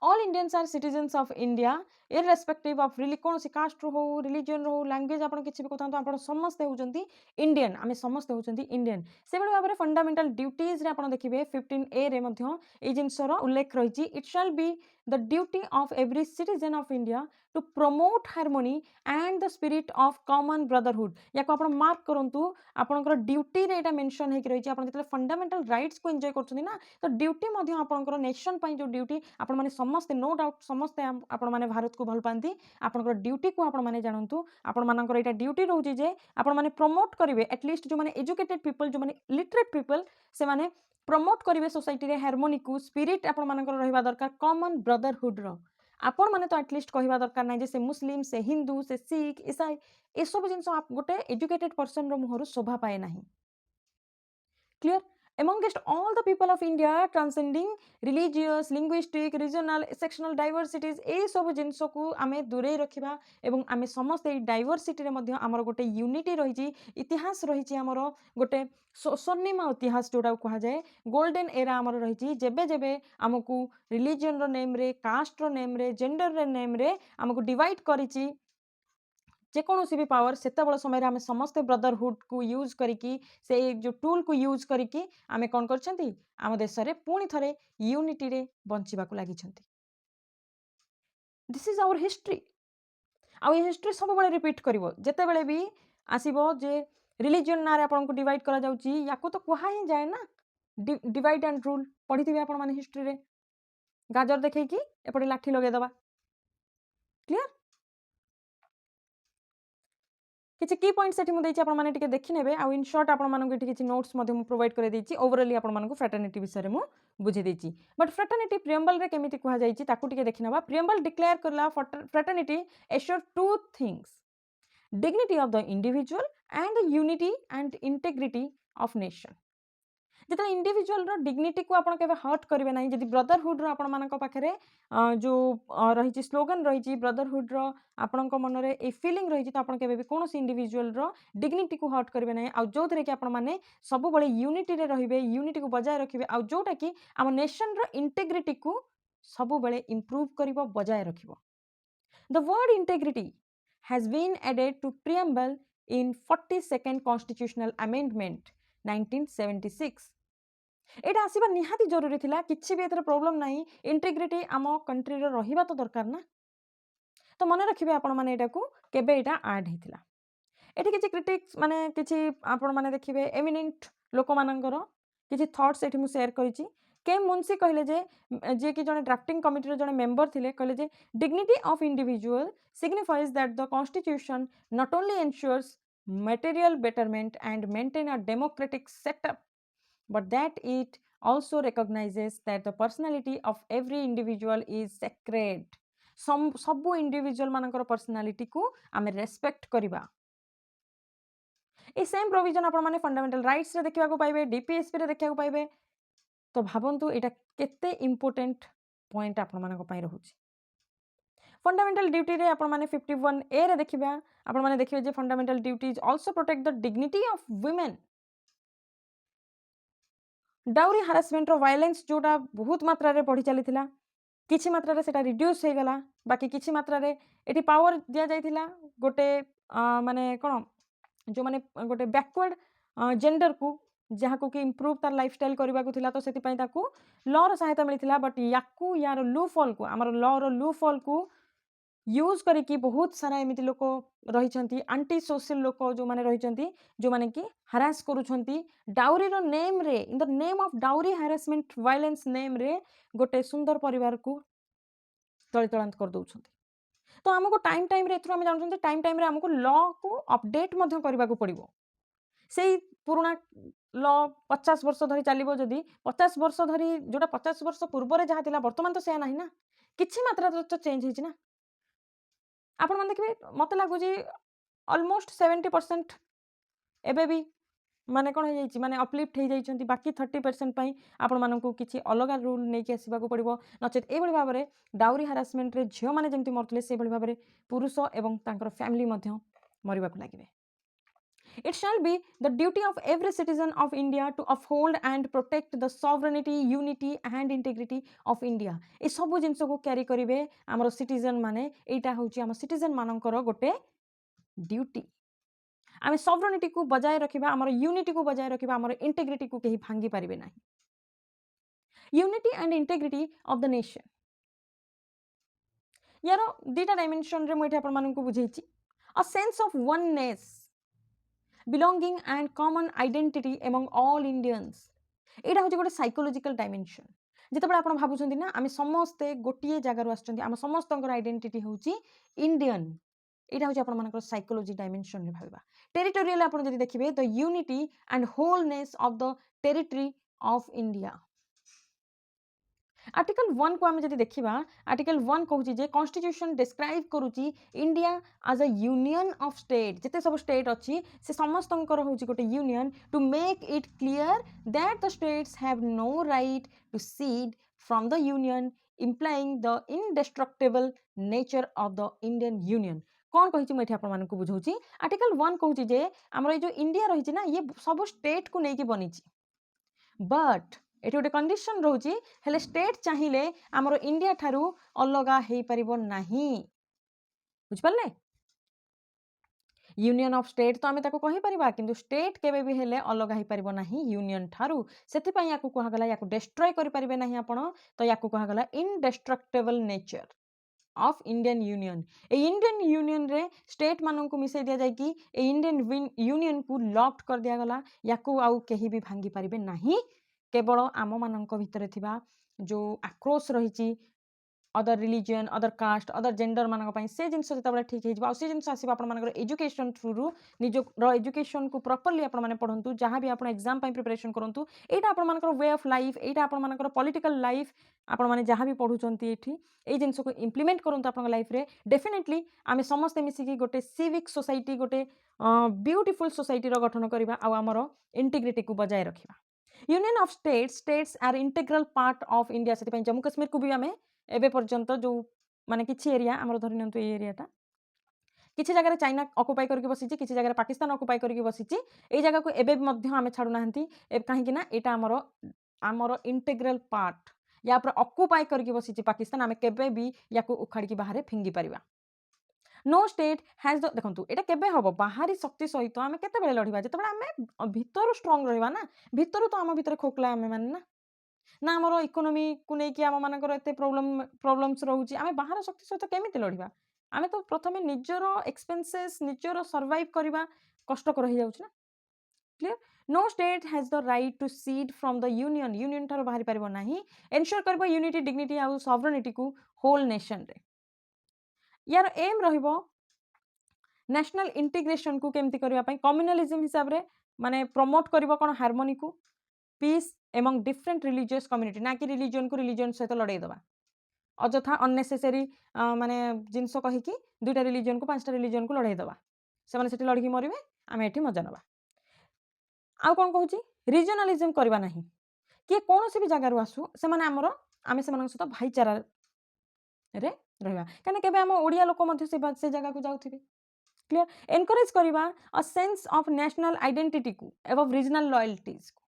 all Indians are citizens of India irrespective of कौन सी caste or religion or language आपण किछि भी कहता आपण समस्त होउचंती इंडियन आमे समस्त होउचंती इंडियन से बेले भाबरे फंडामेंटल ड्यूटीज रे आपण देखिबे 15A रे मध्य ए जिंसर उल्लेख रहिछि it shall be the duty of every citizen of India to promote harmony and the spirit of common brotherhood याको आपण मार्क करंतु आपणकर ड्यूटी रे एटा मेंशन हेकि रहिछि आपण जतले फंडामेंटल राइट्स को एन्जॉय करछथि ना तो ड्यूटी मध्य आपणकर नेशन पई जो ड्यूटी आपण माने समस्ते नो डाउट समस्ते आपण माने भारत को भल पांती आपणकर ड्यूटी को आपण माने जानंतु आपण मानकर एटा ड्यूटी रहउछि जे आपण माने प्रमोट करिवे एटलीस्ट जो माने एजुकेटेड पीपल जो माने लिटरेट पीपल से माने प्रमोट करिवे सोसाइटी रे हार्मोनी को स्पिरिट आपण मानकर रहिबा दरकार कॉमन ब्रदरहुड रो आपण माने तो एटलीस्ट कहिबा दरकार नै जे से मुस्लिम से हिंदू से सिख ईसाई ए सब जिंस गोटे एजुकेटेड पर्सन रो मुहरु शोभा पाए नाही clear amongst all the people of India transcending religious linguistic regional sectional diversities ए सब जिंस को आमे दूरे रखिबा एवं आमे समस्त ए डाइवर्सिटी रे मध्य हमर गोटे यूनिटी रहिछि इतिहास रहिछि हमर गोटे स्वर्णिमा इतिहास जोड़ा कहा जाए गोल्डन एरा हमर रहिछि जेबे जेबे हमकु रिलीजन रो नेम रे कास्ट रो नेम रे जेंडर रे नेम रे हमकु डिवाइड करिछि जेकोसी भी पावर से समय आम समस्त ब्रदरहुड को यूज करिकी से जो टूल को यूज करिकी आमे कौन करछंती आम देश रे पुणी थरे यूनिटी रे बंचिबा को लागि छंती दिस इज आवर हिस्ट्री आ हिस्ट्री सब बेले रिपीट करिवो जेते बेले भी आसीबो जे रिलीजन ना रे आपन को डिवाइड करा जाउची याको तो कहा ही जाए ना डिवाइड एंड रूल पढ़िथिबे आपन माने हिस्ट्री रे गाजर देखै कि एपटे लाठी लगे दबा क्लियर किसी की पॉइंट सेठी मुझे आपण माने टिके देखि नेबे आ इन शॉर्ट आपण मानन को किछि नोट्स मध्ये मु प्रोवाइड करे देछि ओवरऑली आपण मानन को फ्रेटर्निटी विषय मु बुझे देछि बट फ्रेटर्निटी प्रियम्बल रे केमिति कहा जाइछि ताकू टिके देखि नबा प्रियम्बल डिक्लेयर करला fraternity assure two things dignity of the individual and the unity and integrity of nation जिते इंडिविजुअल रो डिग्निटी को आपण केबे हर्ट करिवे नाही जदि ब्रदरहुड रो आपण मानक पाखरे जो रही स्लोगन रही ब्रदरहुड रो आपण मन रे ए फीलिंग रही तो आपण केबे भी कोनोसी इंडिविजुअल रो डिग्निटी को हर्ट करिवे नाही आ जो थरे कि आपण माने सब बळे यूनिटी रे रहिबे यूनिटी को बजाय रखिबे आ जोटा कि हम नेशन रो इंटेग्रिटी को सब बळे इंप्रूव करिवो बजाय रखिबो the word integrity has been added to preamble in 42nd constitutional amendment 1976 एटा आसीबा निहाती जरूरी थिला किछि भी एथरे प्रॉब्लम नाही इंटीग्रिटी आम कंट्री रो रहिबा तो दरकार ना तो मने रखिबे आपण माने एटा को केबे एटा ऐड हिथिला एठी किछि क्रिटिक्स माने किछि आपण माने देखिबे एमिनेंट लोक मानकर किछि थॉट्स एठी मु शेयर करिछि के मुंशी कहले जे कि जने ड्राफ्टिंग कमिटी रो जने मेंबर थिले कहले जे dignity of individual signifies that the constitution not only ensures material betterment and maintain a democratic setup but that it also recognizes that the personality of every individual is sacred सब individual मानकर personality को आमे respect करिबा ए same provision आपण माने fundamental rights रे देखिबा को पाइबे डीपीएसपी रे देखिबा को पाइबे तो भाबंतु एटा केते इंपोर्टेंट पॉइंट आपण मानक पई रहउची फंडामेंटल ड्यूटी रे आपण माने 51A रे देखिबा आपण माने देखिबे जे fundamental duties also protect the dignity of women dowry harassment रो वायलेंस जोटा बहुत मात्रा रे बढ़ी चलीथिला किछि मात्रा रे सेटा रिड्यूस हे गला बाकी किछि मात्रा रे एटी पावर दिया जायथिला गोटे माने कोन जो माने गोटे बैकवर्ड जेंडर को जहाँ को कि इम्प्रूव तार लाइफस्टाइल करबा को थिला तो सेति पई ताकू लॉ रो सहायता मिलिथिला बट याकू यार लू फॉल को हमर लॉ रो लू फॉल को यूज करके बहुत सारा एमती लोक रही आंटी सोशल लोक जो मैंने रही जो मैंने कि हरास करुँच डाउरी नेम रे in the name of dowry harassment violence name रे गोटे सुंदर परिवार को तलितलांत कर दौरान तो आमको टाइम टाइम रे आम जानते टाइम टाइम रे आमको लॉ को अपडेट करने को पड़ो से पुराणा ल 50 वर्ष धरी चलो जदि 50 वर्ष धरी जोटा 50 वर्ष पूर्व जहाँ थी बर्तमान तो से ना किसी मात्रा तो चेंज होना आपण मैंने देखिए मत लगुच अलमोस्ट 70% एबे भी माने कौन हो माने अपलिफ्ट हो जाइए बाकी 30% आपण मानक किसी अलग रूल नहीं आसवा पड़ो नचेत ये भाव में डाउरी हारासमेंट रे झील मैंने जमी मरुले से भाव में पुरुष एवं फैमिली मरवा लगे It shall be the duty of every citizen of India to uphold and protect the sovereignty, unity and integrity of India. ए सब जिनस को क्यारी करेंगे आमर सिटीजन माने एटा हूँ आम सिटीजन मानकर गोटे ड्यूटी आम सॉवरेनिटी को बजाय रखा आमर यूनिटी को बजाय रखा आमर इंटेग्रिटी को कहीं भांगी पारे ना unity and integrity of the nation यार दीटा डायमेंशन रे मुझे आपण बुझे a sense of oneness belonging and common identity among all Indians एटा हूँ गोटे साइकोलोजिकल डायमेंशन जितेबाला आप भावुं ना आम समस्ते गोटे जगार आम समस्त आइडेंटिटी हूँ इंडियन यहाँ हूँ आप साइकोलोजी डायमेंशन भाव टेरिटोरियल आप देखिए the unity and wholeness of the territory of India article 1 को आम जब देखा आर्टिकल 1 कहूँ जे कॉन्स्टिट्यूशन डिस्क्राइब करुच्ची India as a union of state जिते सब स्टेट अच्छी से समस्त हूँ गोटे union to make it clear that the states have no right to cede from the union implying the indestructible nature of the Indian union कौन कही मुझे आपको बुझाऊँ आर्टिकल 1 कहूँ जे आम ये इंडिया रही ना ये सब स्टेट को लेकिन बनी बट ये गोटे कंडीशन रोचे हेले स्टेट चाहिए आमर इंडिया ठारू अलग हो पार ना बुझिपारे यूनियन ऑफ स्टेट तो आम कहीपर कि स्टेट केवे भी हेले अलग हो पार ना यूनियन ठारू से कहगला या डेस्ट्रॉय करें ना आप तो या कहगला indestructible nature of Indian union ए इंडियन यूनियन रे स्टेट मान को मिसई दि जाए कि इंडियन यूनियन को लॉक्ड कर दिगला या आउ कहीं भी भांगी पारे ना केवल आम मान भितर जो आक्रोश रही other religion other caste other gender मान से जिन जो ठीक हो जिन आस एजुकेशन थ्रु निज एजुकेशन को प्रॉपर्ली आपने पढ़ु जहाँ भी आप एग्जाम प्रिपरेशन करूँ यहाँ आप वे ऑफ लाइफ यहाँ आप पॉलिटिकल लाइफ आपने जहाँ भी पढ़ुं ये जिन को इम्प्लीमेंट करूँ आप लाइफ रे डेफिनेटली आम समस्ते मिसिकी गोटे सिविक सोसाइटी गोटे ब्यूटीफुल सोसाइटी गठन करवा आमर इंटीग्रिटी को बजाय रखा union of states are integral part of India से जम्मू कश्मीर को भी आम एवं पर्यंत जो माने किसी एरिया आमर धरी नियंतु ये एरियाटा किसी जगह चाइना ऑक्युपाई करके बसी किसी जगह पाकिस्तान ऑक्युपाई करके बसी ये जगह को एवं आम छाड़ूना कहीं यहाँ आमर आमर इंटेग्रल पार्ट या ऑक्युपाई करके बसी पाकिस्तान आम केबे भी या उखाड़ी बाहर फिंगी पारिबा नो स्टेट हैज द देखो ये केबे हम बाहरी शक्ति सहित आम के लड़वा जो आम भितर स्ट्रंग रहा ना भितर तो आम भितर खोखला आम मैंने ना आमर इकोनोमी को लेकिन आम मानकर एत प्रोब्लेम्स रोचे आम बाहर शक्ति सहित केमी लड़वा आम तो प्रथम निजर एक्सपेंसेस निजर सर्वाइव करवा कष्टकर हो जाऊँ ना clear no state has the right to cede from the union union ठार बाहरी पार ना एनश्योर कर यूनिटी डिग्निटी आउ सॉवरेनिटी को होल नेशन रे यार एम रहिबो नेशनल इंटीग्रेशन को केमती करबा कम्युनलिज्म हिसाब रे माने प्रमोट करबो कोन हार्मोनी को peace among different religious community ना कि रिलीजन को रिलीजन सहित लड़ाई दबा अजथा अननेसेसरी माने जिनस कहिकी दुईटा रिलीजन को पांचटा रिलीजन को लड़ाई दबा से माने सेठी लड़की मरबे आम एठी मजा नबा आउ कोन कहूची रीजनलिज्म करबा नाही कि कोनोसी भी जगार आसु से माने हमरो आमे से मानक सहित भाईचारा रे रहिबा कने केबे हम ओडिया लोक मध्ये से जगह को जाउथिबे क्लियर एनकरेज करबा a sense of national identity को एवं रीजनल लॉयल्टीज को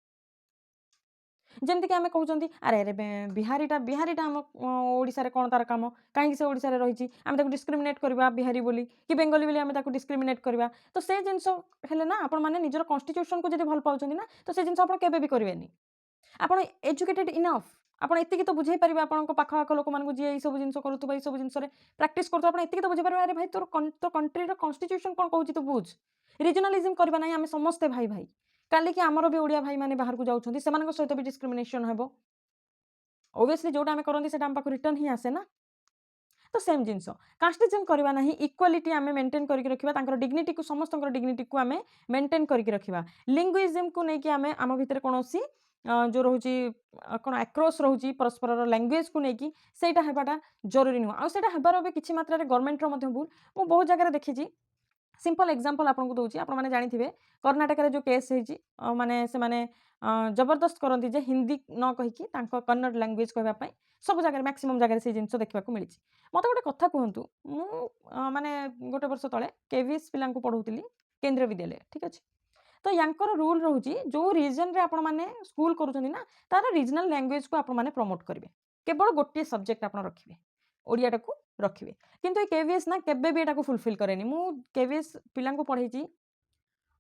जमती कि आम कहते अरे अरे बिहारीटा आम ओडिशा कौन तार काम कहीं से ओडिशा रही आम डिस्क्रिमिनेट करवा बिहारी बोली कि बेंगली बोली आम डिस्क्रिमिनेट करवा तो से जिनस हेले ना आपण माने निजर कॉन्स्टिट्यूशन को जब भल पाउछंती ना तो से जिनस आपण केबे भी करेनि आपण एजुकेटेड इनफ ଆପଣ ଏତିକି ତ ବୁଝେଇ ପାରିବେ ଆପଣଙ୍କ ପାଖ ଆଖ ଲୋକମାନଙ୍କୁ ଯିଏ ଏଇ ସବୁ ଜିନିଷ କରୁଥିବ, ଏଇ ସବୁ ଜିନିଷରେ ପ୍ରାକ୍ଟିସ୍ କରୁଥିବ, ଆପଣ ଏତିକି ତ ବୁଝେଇ ପାରିବେ, ଆରେ ଭାଇ ତୋ କଣ୍ଟ୍ରିର କନଷ୍ଟିଟ୍ୟୁସନ୍ କ'ଣ କହୁଛି ତୁ ବୁଝ। ରିଜନାଲିଜିମ୍ କରିବା ନାହିଁ, ଆମେ ସମସ୍ତେ ଭାଇ ଭାଇ। କାଲିକି ଆମର ବି ଓଡ଼ିଆ ଭାଇମାନେ ବାହାରକୁ ଯାଉଛନ୍ତି, ସେମାନଙ୍କ ସହିତ ବି ଡିସ୍କ୍ରିମିନେସନ୍ ହେବ। ଓବିୟସଲି ଯୋଉଟା ଆମେ କରନ୍ତି ସେଟା ଆମ ପାଖକୁ ରିଟର୍ନ ହିଁ ଆସେ ନା। ତ ସେମ୍ ଜିନିଷ କାଷ୍ଟିଜମ୍ କରିବା ନାହିଁ, ଇକ୍ୱାଲିଟି ଆମେ ମେଣ୍ଟେନ୍ କରିକି ରଖିବା, ତାଙ୍କର ଡିଗ୍ନିଟିକୁ ସମସ୍ତଙ୍କର ଡିଗ୍ନିଟିକୁ ଆମେ ମେଣ୍ଟେନ୍ କରିକି ରଖିବା। ଲିଙ୍ଗୁଇଜିମ୍କୁ ନେଇକି ଆମେ ଆମ ଭିତରେ କୌଣସି ଯେଉଁ ରହୁଛି କ'ଣ ଆକ୍ରୋଶ ରହୁଛି ପରସ୍ପରର ଲାଙ୍ଗୁଏଜକୁ ନେଇକି, ସେଇଟା ହେବାଟା ଜରୁରୀ ନୁହଁ। ଆଉ ସେଇଟା ହେବାର ବି କିଛି ମାତ୍ରାରେ ଗଭର୍ଣ୍ଣମେଣ୍ଟର ମଧ୍ୟ ଭୁଲ। ମୁଁ ବହୁତ ଜାଗାରେ ଦେଖିଛି, ସିମ୍ପଲ୍ ଏକ୍ଜାମ୍ପଲ୍ ଆପଣଙ୍କୁ ଦେଉଛି, ଆପଣମାନେ ଜାଣିଥିବେ କର୍ଣ୍ଣାଟକରେ ଯେଉଁ କେସ୍ ହେଇଛି, ମାନେ ସେମାନେ ଜବରଦସ୍ତ କରନ୍ତି ଯେ ହିନ୍ଦୀ ନ କହିକି ତାଙ୍କ କନ୍ନଡ଼ ଲାଙ୍ଗୁଏଜ କହିବା ପାଇଁ, ସବୁ ଜାଗାରେ ମ୍ୟାକ୍ସିମମ୍ ଜାଗାରେ ସେଇ ଜିନିଷ ଦେଖିବାକୁ ମିଳିଛି। ମୋତେ ଗୋଟେ କଥା କୁହନ୍ତୁ, ମୁଁ ମାନେ ଗୋଟେ ବର୍ଷ ତଳେ କେଭିଏସ୍ ପିଲାଙ୍କୁ ପଢ଼ଉଥିଲି କେନ୍ଦ୍ରୀୟ ବିଦ୍ୟାଳୟ, ଠିକ୍ ଅଛି। ତ ୟାଙ୍କର ରୁଲ୍ ରହୁଛି ଯେଉଁ ରିଜନରେ ଆପଣମାନେ ସ୍କୁଲ କରୁଛନ୍ତି ନା, ତାର ରିଜନାଲ୍ ଲାଙ୍ଗୁଏଜକୁ ଆପଣମାନେ ପ୍ରମୋଟ୍ କରିବେ। କେବଳ ଗୋଟିଏ ସବଜେକ୍ଟ ଆପଣ ରଖିବେ, ଓଡ଼ିଆଟାକୁ ରଖିବେ। କିନ୍ତୁ ଏ କେଭିଏସ୍ ନା କେବେ ବି ଏଟାକୁ ଫୁଲଫିଲ୍ କରେନି। ମୁଁ କେଭିଏସ୍ ପିଲାଙ୍କୁ ପଢ଼େଇଛି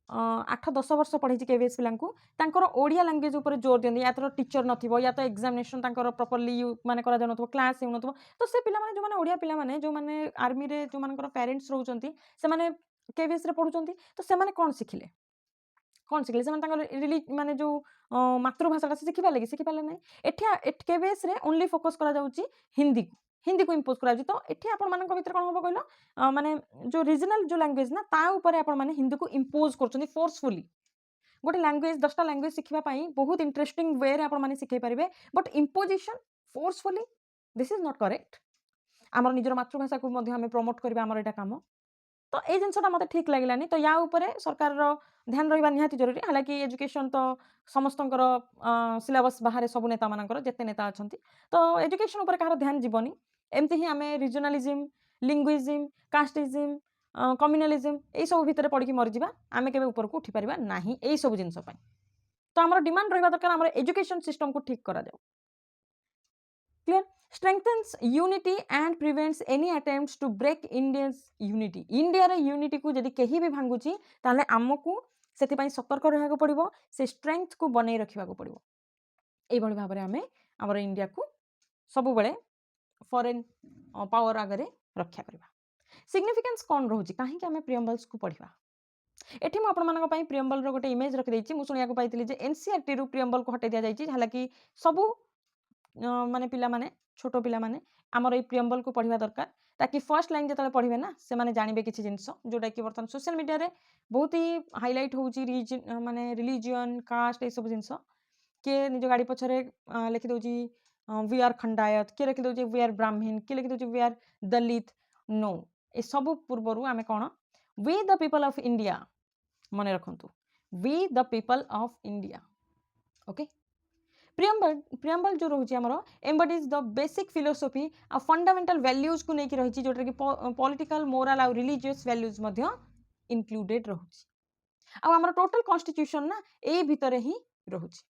8-10 ବର୍ଷ ପଢ଼େଇଛି କେଭିଏସ୍ ପିଲାଙ୍କୁ, ତାଙ୍କର ଓଡ଼ିଆ ଲାଙ୍ଗୁଏଜ ଉପରେ ଜୋର ଦିଅନ୍ତି। ୟା ତ ଟିଚର ନଥିବ, ୟା ତ ଏକ୍ଜାମିନେସନ୍ ତାଙ୍କର ପ୍ରପରଲି ମାନେ କରାଯାଉନଥିବ, କ୍ଲାସ୍ ହେଉନଥିବ। ତ ସେ ପିଲାମାନେ ଯେଉଁମାନେ ଓଡ଼ିଆ ପିଲାମାନେ, ଯେଉଁମାନେ ଆର୍ମିରେ ଯେଉଁମାନଙ୍କର ପ୍ୟାରେଣ୍ଟସ୍ ରହୁଛନ୍ତି, ସେମାନେ କେଭିଏସ୍ରେ ପଢ଼ୁଛନ୍ତି, ତ ସେମାନେ କ'ଣ ଶିଖିଲେ? କ'ଣ ଶିଖିଲେ? ସେମାନେ ତାଙ୍କର ମାନେ ଯେଉଁ ମାତୃଭାଷାଟା ସେ ଶିଖିପାରିଲେ କି? ଶିଖିପାରିଲେ ନାହିଁ। ଏଠି କେଭିଏସ୍ରେ ଓନ୍ଲି ଫୋକସ୍ କରାଯାଉଛି ହିନ୍ଦୀକୁ ଇମ୍ପୋଜ୍ କରାଯାଉଛି। ତ ଏଠି ଆପଣମାନଙ୍କ ଭିତରେ କ'ଣ ହେବ କହିଲ, ମାନେ ଯେଉଁ ରିଜନାଲ୍ ଯେଉଁ ଲାଙ୍ଗୁଏଜ ନା, ତା ଉପରେ ଆପଣମାନେ ହିନ୍ଦୀକୁ ଇମ୍ପୋଜ୍ କରୁଛନ୍ତି ଫୋର୍ସଫୁଲି। ଗୋଟେ ଲାଙ୍ଗୁଏଜ 10ଟା ଲାଙ୍ଗୁଏଜ ଶିଖିବା ପାଇଁ ବହୁତ ଇଣ୍ଟରେଷ୍ଟିଂ ୱେରେ ଆପଣମାନେ ଶିଖେଇ ପାରିବେ, but imposition forcefully this is not correct. ଆମର ନିଜର ମାତୃଭାଷାକୁ ମଧ୍ୟ ଆମେ ପ୍ରମୋଟ୍ କରିବା, ଆମର ଏଇଟା କାମ। ତ ଏଇ ଜିନିଷଟା ମୋତେ ଠିକ୍ ଲାଗିଲାନି। ତ ୟା ଉପରେ ସରକାରର ଧ୍ୟାନ ରହିବା ନିହାତି ଜରୁରୀ। ହାଲାକି ଏଜୁକେସନ୍ ତ ସମସ୍ତଙ୍କର ସିଲାବସ୍ ବାହାରେ, ସବୁ ନେତାମାନଙ୍କର ଯେତେ ନେତା ଅଛନ୍ତି, ତ ଏଜୁକେସନ୍ ଉପରେ କାହାର ଧ୍ୟାନ ଯିବନି। ଏମିତି ହିଁ ଆମେ ରିଜନାଲିଜିମ୍, ଲିଙ୍ଗୁଇଜିମ୍, କାଷ୍ଟିଜିମ୍, କମ୍ୟୁନାଲିଜିମ୍ ଏଇସବୁ ଭିତରେ ପଡ଼ିକି ମରିଯିବା, ଆମେ କେବେ ଉପରକୁ ଉଠିପାରିବା ନାହିଁ ଏଇସବୁ ଜିନିଷ ପାଇଁ। ତ ଆମର ଡିମାଣ୍ଡ ରହିବା ଦରକାର, ଆମର ଏଜୁକେସନ୍ ସିଷ୍ଟମକୁ ଠିକ୍ କରାଯାଉ। Clear? strengthens unity and prevents any attempts to break India's unity. ଇଣ୍ଡିଆର ୟୁନିଟିକୁ ଯଦି କେହି ବି ଭାଙ୍ଗୁଛି, ତାହେଲେ ଆମକୁ ସେଥିପାଇଁ ସତର୍କ ରହିବାକୁ ପଡ଼ିବ, ସେ ଷ୍ଟ୍ରେଙ୍ଗଥକୁ ବନେଇ ରଖିବାକୁ ପଡ଼ିବ। ଏଇଭଳି ଭାବରେ ଆମେ ଆମର ଇଣ୍ଡିଆକୁ ସବୁବେଳେ ଫରେନ୍ ପାୱାର ଆଗରେ ରକ୍ଷା କରିବା। ସିଗ୍ନିଫିକାନ୍ସ କ'ଣ ରହୁଛି, କାହିଁକି ଆମେ ପ୍ରିୟମ୍ବଲ୍ସକୁ ପଢ଼ିବା? ଏଠି ମୁଁ ଆପଣମାନଙ୍କ ପାଇଁ ପ୍ରିୟମ୍ବଲ୍ର ଗୋଟେ ଇମେଜ୍ ରଖିଦେଇଛି। ମୁଁ ଶୁଣିବାକୁ ପାଇଥିଲି ଯେ ଏନ୍ସିଆରଟିରୁ ପ୍ରିୟମ୍ବଲ୍କୁ ହଟେଇ ଦିଆଯାଇଛି, ହାଲାକି ସବୁ ମାନେ ପିଲାମାନେ, ଛୋଟ ପିଲାମାନେ ଆମର ଏଇ ପ୍ରିୟମ୍ବଲ୍କୁ ପଢ଼ିବା ଦରକାର, ତାକି ଫର୍ଷ୍ଟ ଲାଇନ୍ ଯେତେବେଳେ ପଢ଼ିବେ ନା, ସେମାନେ ଜାଣିବେ କିଛି ଜିନିଷ ଯେଉଁଟାକି ବର୍ତ୍ତମାନ ସୋସିଆଲ ମିଡ଼ିଆରେ ବହୁତ ହି ହାଇଲାଇଟ୍ ହେଉଛି, ମାନେ ରିଲିଜିଅନ୍, କାଷ୍ଟ ଏସବୁ ଜିନିଷ। କିଏ ନିଜ ଗାଡ଼ି ପଛରେ ଲେଖିଦେଉଛି वी आर खंडायत, किए लिखिदे वी आर ब्राह्मण, किए लिखिदे वी आर दलित। नो, एसबू पूर्वर आम कौन we the people of India मन रखु, we the people of India. Okay, preamble जो रोचे आमर एम्बडीज द बेसिक फिलोसफी आ फंडामेंटल वैल्यूज को लेकिन रही, जोटा कि पॉलिटिकल, मोराल आ रिलीजियस वैल्यूज इनक्लूडेड रोचे। आमर टोटल कॉन्स्टिट्यूशन ना ए भितर ही रोचे।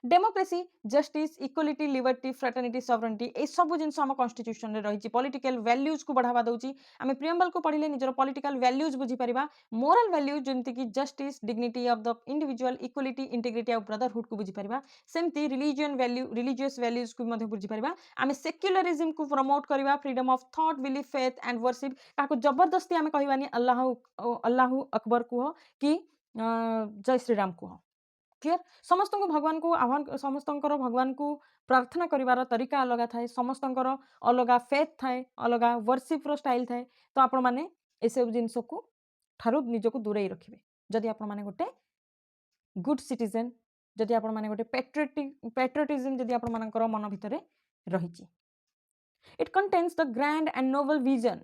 Democracy, justice, equality, liberty, fraternity, sovereignty ए सब जिनस आम कॉन्स्टिट्यूशन रे रही। पॉलिटिकल वैल्यूज को बढ़ावा दउची, आम प्रियम्बल को पढ़िले निजर पॉलिटिकल वैल्यूज बुझी परिबा, मोरल वैल्यूज जेमति कि justice, dignity of the individual, equality, integrity और ब्रदरहुड को बुझी परिबा, सेमती रिलीजियन वैल्यू, रिलीजियस वैल्यूज को मध्य बुझी परिबा। आम सेक्युलरिज्म को प्रमोट करिबा, freedom of thought, belief, faith and worship. काको जबरदस्ती आम कहबानी अल्लाह अकबर कुह कि जय श्री राम कुह। क्लियर? समस्त को भगवान को आह्वान, समस्त भगवान को प्रार्थना करिवार तरीका अलग थाए, समस्त अलग फेथ थाए, अलग वर्शिप रो स्टाइल थाए। तो आपण माने ए सब जिंस को ठारू निजको दूरेई रखिबे। जदि आपण माने गोटे गुड सिटीजन, जदि आपण माने गोटे पैट्रियटिज्म जदि आपण मानकर मन भितरे रहिछि। It contains the grand and noble vision,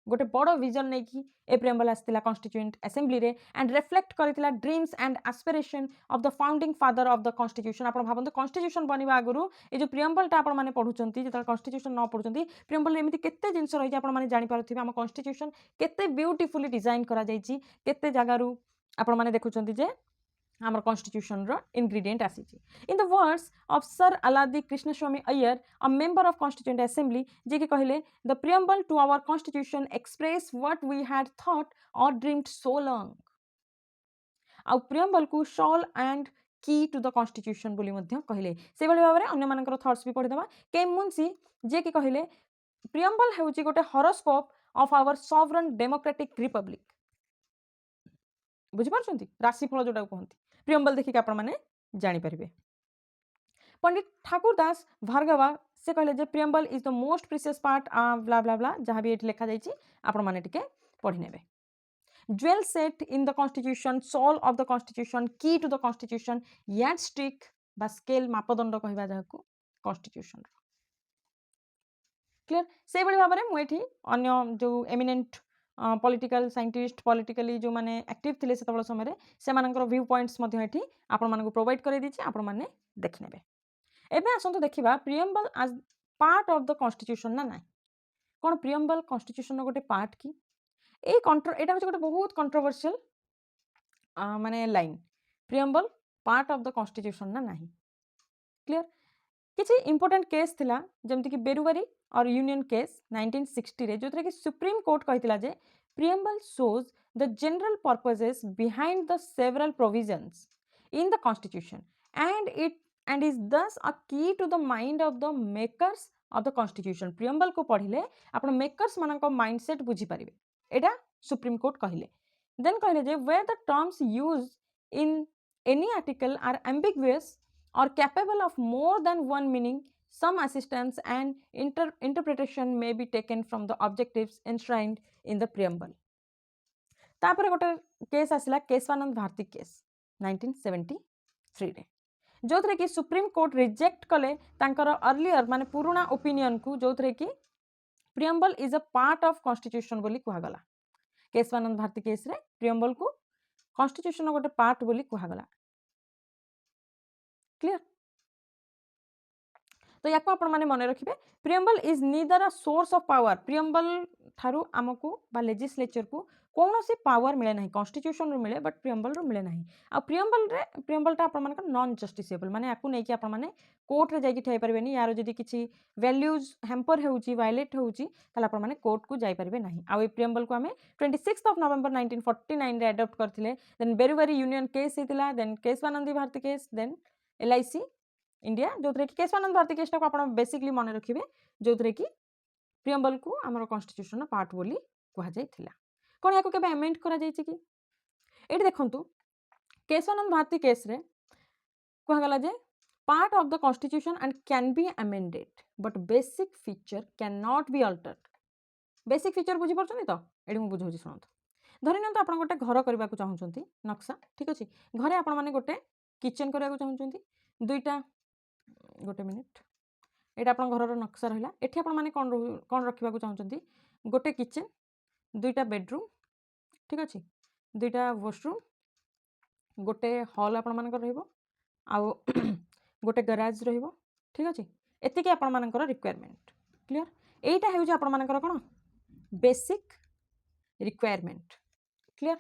गोटे बड़ विजन नहीं कि ए प्रियम्बल आसला कॉन्स्टिट्यूएंट असेंबली रे एंड रिफ्लेक्ट करथिला dreams and aspiration of the founding father of the constitution. आपण भाबंतु कॉन्स्टिट्यूशन बनिबा आगुरु ए जो प्रियम्बलटा आपण माने पढुचंती, जेता कॉन्स्टिट्यूशन न पढुचंती, प्रियम्बल एमिति केते जिंस रही आपण माने जानि पारुथिबे हम कॉन्स्टिट्यूशन केते ब्यूटीफुली डिजाइन करा जायछि, केते जगारु आपण माने देखुचंती जे आमर कॉन्स्टिट्यूशन रो इंग्रेडिएंट आसीछि। In the words of sir Aladi Krishnaswami Iyer, a member of constituent assembly, जे कि कहले the preamble to our constitution express what we had thought or dreamed so long. आ प्रियम्बल को shall and key to the constitution बोली मध्य कहले से भली भाबरे अन्य मानकर थॉट्स भी पढ़ी दबा के मुंशी जे कि कहले प्रियम्बल हेउची गोटे horoscope of our sovereign democratic republic बुझी पारछंती राशिफल जोटा कहंती प्रियम्बल देखि आपण माने जानि परिबे पंडित ठाकुर दास भार्गवा से कहले जे preamble is the most precious part blah blah blah जहाँ भी एठी लेखा जाइछि आपण माने टिके पढ़ी नेबे jewel set in the constitution soul of the constitution key to the constitution yardstick बा स्केल मापदंड कहबा जाहाको कॉन्स्टिट्यूशन क्लियर से बड़ी भाबरे मु एठी अन्य जो एमिनेंट पॉलिटिकल साइंटिस्ट पॉलिटिकली जो माने एक्टिव थिले सेतबळ समय से मानकर व्यू पॉइंट्स मध्ये एठी आपण मानकु प्रोवाइड करै दिछि आपण माने देखि नेबे एबे आसंतु देखिबा प्रियम्बल आज पार्ट ऑफ द कॉन्स्टिट्यूशन ना ना कोन प्रियम्बल कॉन्स्टिट्यूशन गोटे पार्ट की ए एटा होचे गोटे बहुत कंट्रोवर्शियल माने line preamble part of the constitution ना नाही क्लियर किछि इंपोर्टेंट केस थिला जेमति कि बेरुवारी और यूनियन केस 1960 रे जोथरे कि सुप्रीम कोर्ट कहितला जे preamble shows the general purposes behind the several provisions in the constitution and is thus a key to the mind of the makers of the constitution preamble को पढ़िले आपण makers मानक mindset बुझी परिबे एटा supreme court कहिले then कहिले जे where the terms used in any article are ambiguous or capable of more than one meaning some assistance and interpretation may be taken from the objectives enshrined in the preamble तापर गोटे case आसिला Keshavananda Bharti case 1973 रे जो थे कि supreme court reject कले तांकर earlier माने पुराना ओपिनियन को जो थे कि preamble is a part of constitution बोली कहगला केशवानंद भारती केस रे प्रियम्बल को कॉन्स्टिट्यूशन गोटे पार्ट बोली कहगला क्लियर तो याको आपण माने मन रखिबे preamble is neither a source of power preamble थारु आमको बा लेजिस्लेचर को कौनसी पावर मिले नहीं कॉन्स्टिट्यूशन रो मिले बट प्रियम्बल रो मिले नहीं आ प्रियम्बलटा आपण मानक नॉन जस्टिसेबल माने याकू नै कि आपण माने कोर्ट रे जाई कि ठै परबेनी यार जदी किछि वैल्यूज हैम्पर हेउची वायलेट हेउची तला आपण माने कोर्ट को जाई परबे नहीं आ प्रियम्बल को हमें 26 ऑफ नवंबर 1949 रे अडॉप्ट करथिले देन बेरुवारी यूनियन केस हेतिला then Keshavananda Bharti case then LIC India जो थे कि केशवानंद भारती केसटा को आपण बेसिकली मन रखिबे जो थे कि प्रियम्बल को हमर कॉन्स्टिट्यूशन पार्ट बोली कहा जायथिला कोन याको केबे अमेंड करा जायछि कि एठी देखंतु केशवानंद भारती केस रे कहा गला जे part of the constitution and can be amended but basic feature can not be altered basic feature बुझी परछनी तो एठी मु बुझौछि सुनंतु धरि नंत आपण गोटे घर करबा को चाहुचंती नक्शा ठीक अछि घरे आपण माने गोटे किचन करबा को चाहुचंती दुईटा गोटे मिनिट एटा आपण घर नक्शा रहिला एठी आपण माने कोन रखिबा को चाहुचंती गोटे किचन दुईटा बेडरूम ठीक अछि दुईटा वॉशरूम गोटे हॉल आपण मानकर रहइबो आउ गोटे गैराज रहइबो ठीक अछि एतिके आपण मानकर रिक्वायरमेंट क्लियर एटा हेउ जे आपण मानकर कोन बेसिक रिक्वायरमेंट क्लियर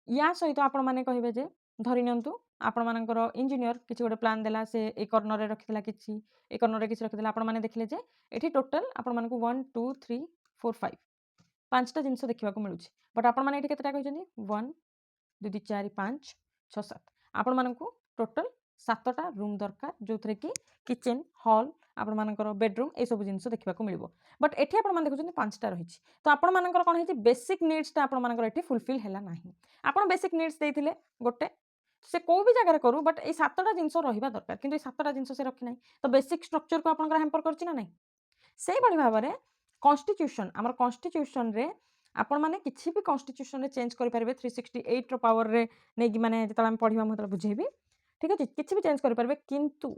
या सहित आपण माने कहिबे जे धरि नियंतु आपण मानकर इंजीनियर किछि गोटे प्लान देला से ए कॉर्नर रे रखितला किछि ए कॉर्नर रे किछि रखितला आपण माने देखले जे एठी टोटल आपण मानकु 1 2 3 4 5 पांचटा जिंस देखिबा को मिलुछि बट आपण माने एठी केतेटा कहजनी 1 2 3 4 5 6 7 आपण मानकु टोटल 7टा रूम दरकार जो थरे कि किचन हॉल आपण मानकर बेडरूम ए सब जिंस देखिबा को मिलबो बट एठी आपण माने देखुछन पांचटा रहिछि तो आपण मानकर कोन हेछि बेसिक नीड्स ता आपण मानकर एठी फुलफिल हैला नाही आपण बेसिक नीड्स देथिले गोटे से को भी जगह करू बट ए 7टा जिंस रहिबा दरकार किंतु ए 7टा जिंस से रखि नाही तो बेसिक स्ट्रक्चर को आपण हैम्पर करछि ना नाही सेही बडी भाबरे कॉन्स्टिट्यूशन हमर कॉन्स्टिट्यूशन रे आपण माने किछि भी कॉन्स्टिट्यूशन रे चेंज करि परबे 368 रो पावर रे नै कि माने जतला हम पढिबा मतला बुझेबी ठीक अछि किछि भी चेंज करि परबे किंतु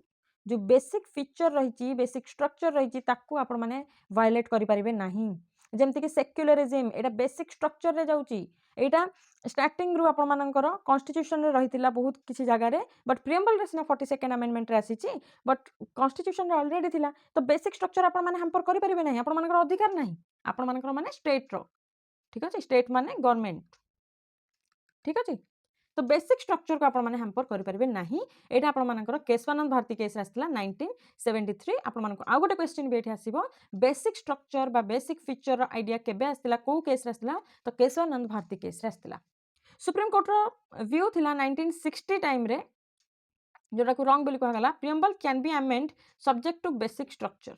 जो बेसिक फीचर रहिछि बेसिक स्ट्रक्चर रहिछि ताकू आपण माने वायलेट करि परबे नाही जेमति कि सेक्युलरिज्म एटा बेसिक स्ट्रक्चर रे जाउची एटा स्टार्टिंग रु आपण मानकर कॉन्स्टिट्यूशन रे रहितिला बहुत किछि जगह रे बट प्रियम्बल रे सिना 42nd अमेंडमेंट रे आसीची बट कॉन्स्टिट्यूशन रे ऑलरेडी थिला तो बेसिक स्ट्रक्चर आपण माने हैम्पर करि परिबे नाही आपण मानकर अधिकार नाही आपण मानकर माने स्टेट रो ठीक अछि स्टेट माने गवर्नमेंट ठीक अछि तो बेसिक स्ट्रक्चर को आपण माने हैम्पर करि परिबे नाही एटा आपण मानकर केशवानंद भारती केस आस्तिला 1973 आपण मानको आ गोटे क्वेश्चन भी एठी आसीबो बेसिक स्ट्रक्चर बा बेसिक फीचर आइडिया केबे आस्तिला को केस रे आस्तिला तो केशवानंद भारती केस रे आस्तिला सुप्रीम कोर्ट रो व्यू थिला 1960 टाइम रे जोटा को रंग बोली कहगला preamble can be amend subject to basic structure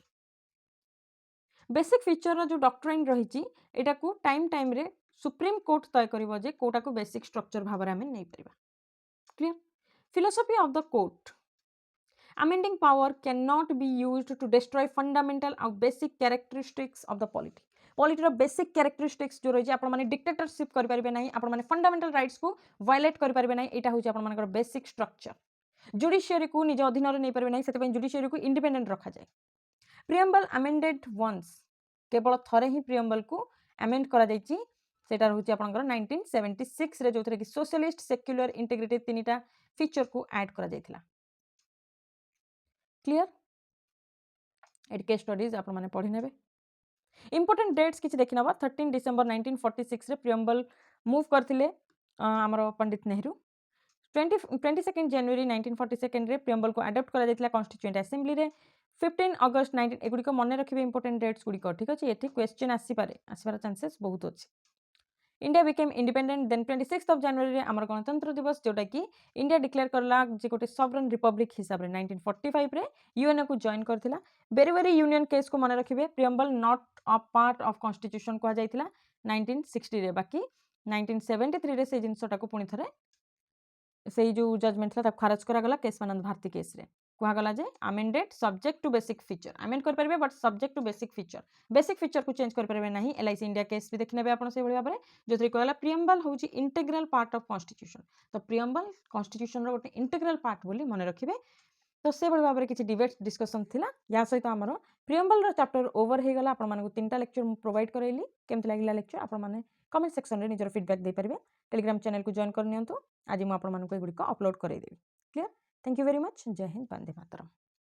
basic feature जो डॉक्ट्राइन रही एटा को टाइम टाइम रे सुप्रीम कोर्ट तय करिवो जे कोटा को बेसिक स्ट्रक्चर भाव में नहीं परिबा clear philosophy of the court amending power cannot be used to destroy fundamental or basic characteristics of the polity polity basic characteristics जो रही है माने डिक्टेटरशिप कर पारिबे नाही आपण माने फंडामेंटल राइट्स को वायलेट कर पारिबे नाही एटा होची आपण मानकर बेसिक स्ट्रक्चर जुडिशियरी को निज अधीन रे नै पारिबे नाही सेते पई जुडिशियरी को इंडिपेंडेंट रखा जाए प्रियम्बल अमेंडेड वंस केवल थरे ही प्रियम्बल को अमेंड करा जायछि सेटा होची आपनकर 1976 रे जोथरे कि सोशलिस्ट सेक्युलर इंटीग्रिटी तीनटा फीचर को ऐड करा जायथिला क्लियर एट केस स्टडीज आपण माने पढि नेबे इंपोर्टेंट डेट्स किछि देखि नबा 13 डिसेंबर 1946 रे प्रियम्बल मूव करथिले हमर पंडित नेहरू 22 जनवरी 1942 रे प्रियम्बल को अडॉप्ट करा जायतिला कॉन्स्टिट्यूएंट असेंबली रे 15 अगस्त 19 एगुडी को मने रखिबे इंपोर्टेंट डेट्स गुडी को ठीक अछि एठी क्वेश्चन आसीबार चांसेस बहुत अछि India became independent then 26 of January रे हमर गणतंत्र दिवस जोटा कि इंडिया डिक्लेयर करला जे गोटे सॉवरेन रिपब्लिक हिसाब रे 1945 रे यूएनओ को जॉइन करथिला बेरीवेरी यूनियन केस को मने रखिबे preamble not a part of constitution को जायतिला 1960 रे बाकी 1973 रे से जिंसटा को पुनी थरे से जो जजमेंट था खारज करा गला केशवानंद भारती केस रे कहा गला जे amended subject to basic feature amend कर परबे but subject to basic feature को चेंज कर परबे नहीं एलआईसी इंडिया केस भी देखि नेबे आपण से भली भाबरे जोथि कहला प्रियम्बल होची इंटीग्रल पार्ट ऑफ कॉन्स्टिट्यूशन तो प्रियम्बल कॉन्स्टिट्यूशन रो गोटे इंटीग्रल पार्ट बोली माने रखिबे तो से भली भाबरे किछि डिबेट डिस्कशन थिला या सहित हमरो प्रियम्बल रो चैप्टर ओवर हे गला आपण माने को तीनटा लेक्चर मु प्रोवाइड करैली केमति लागिला लेक्चर आपण माने कमेंट सेक्शन रे निजर फीडबैक दे परबे टेलीग्राम चैनल को जॉइन कर नियंतु आज मु आपण मानको एगुडी को अपलोड करै देबी clear thank you very much जय हिंद वंदे मातरम।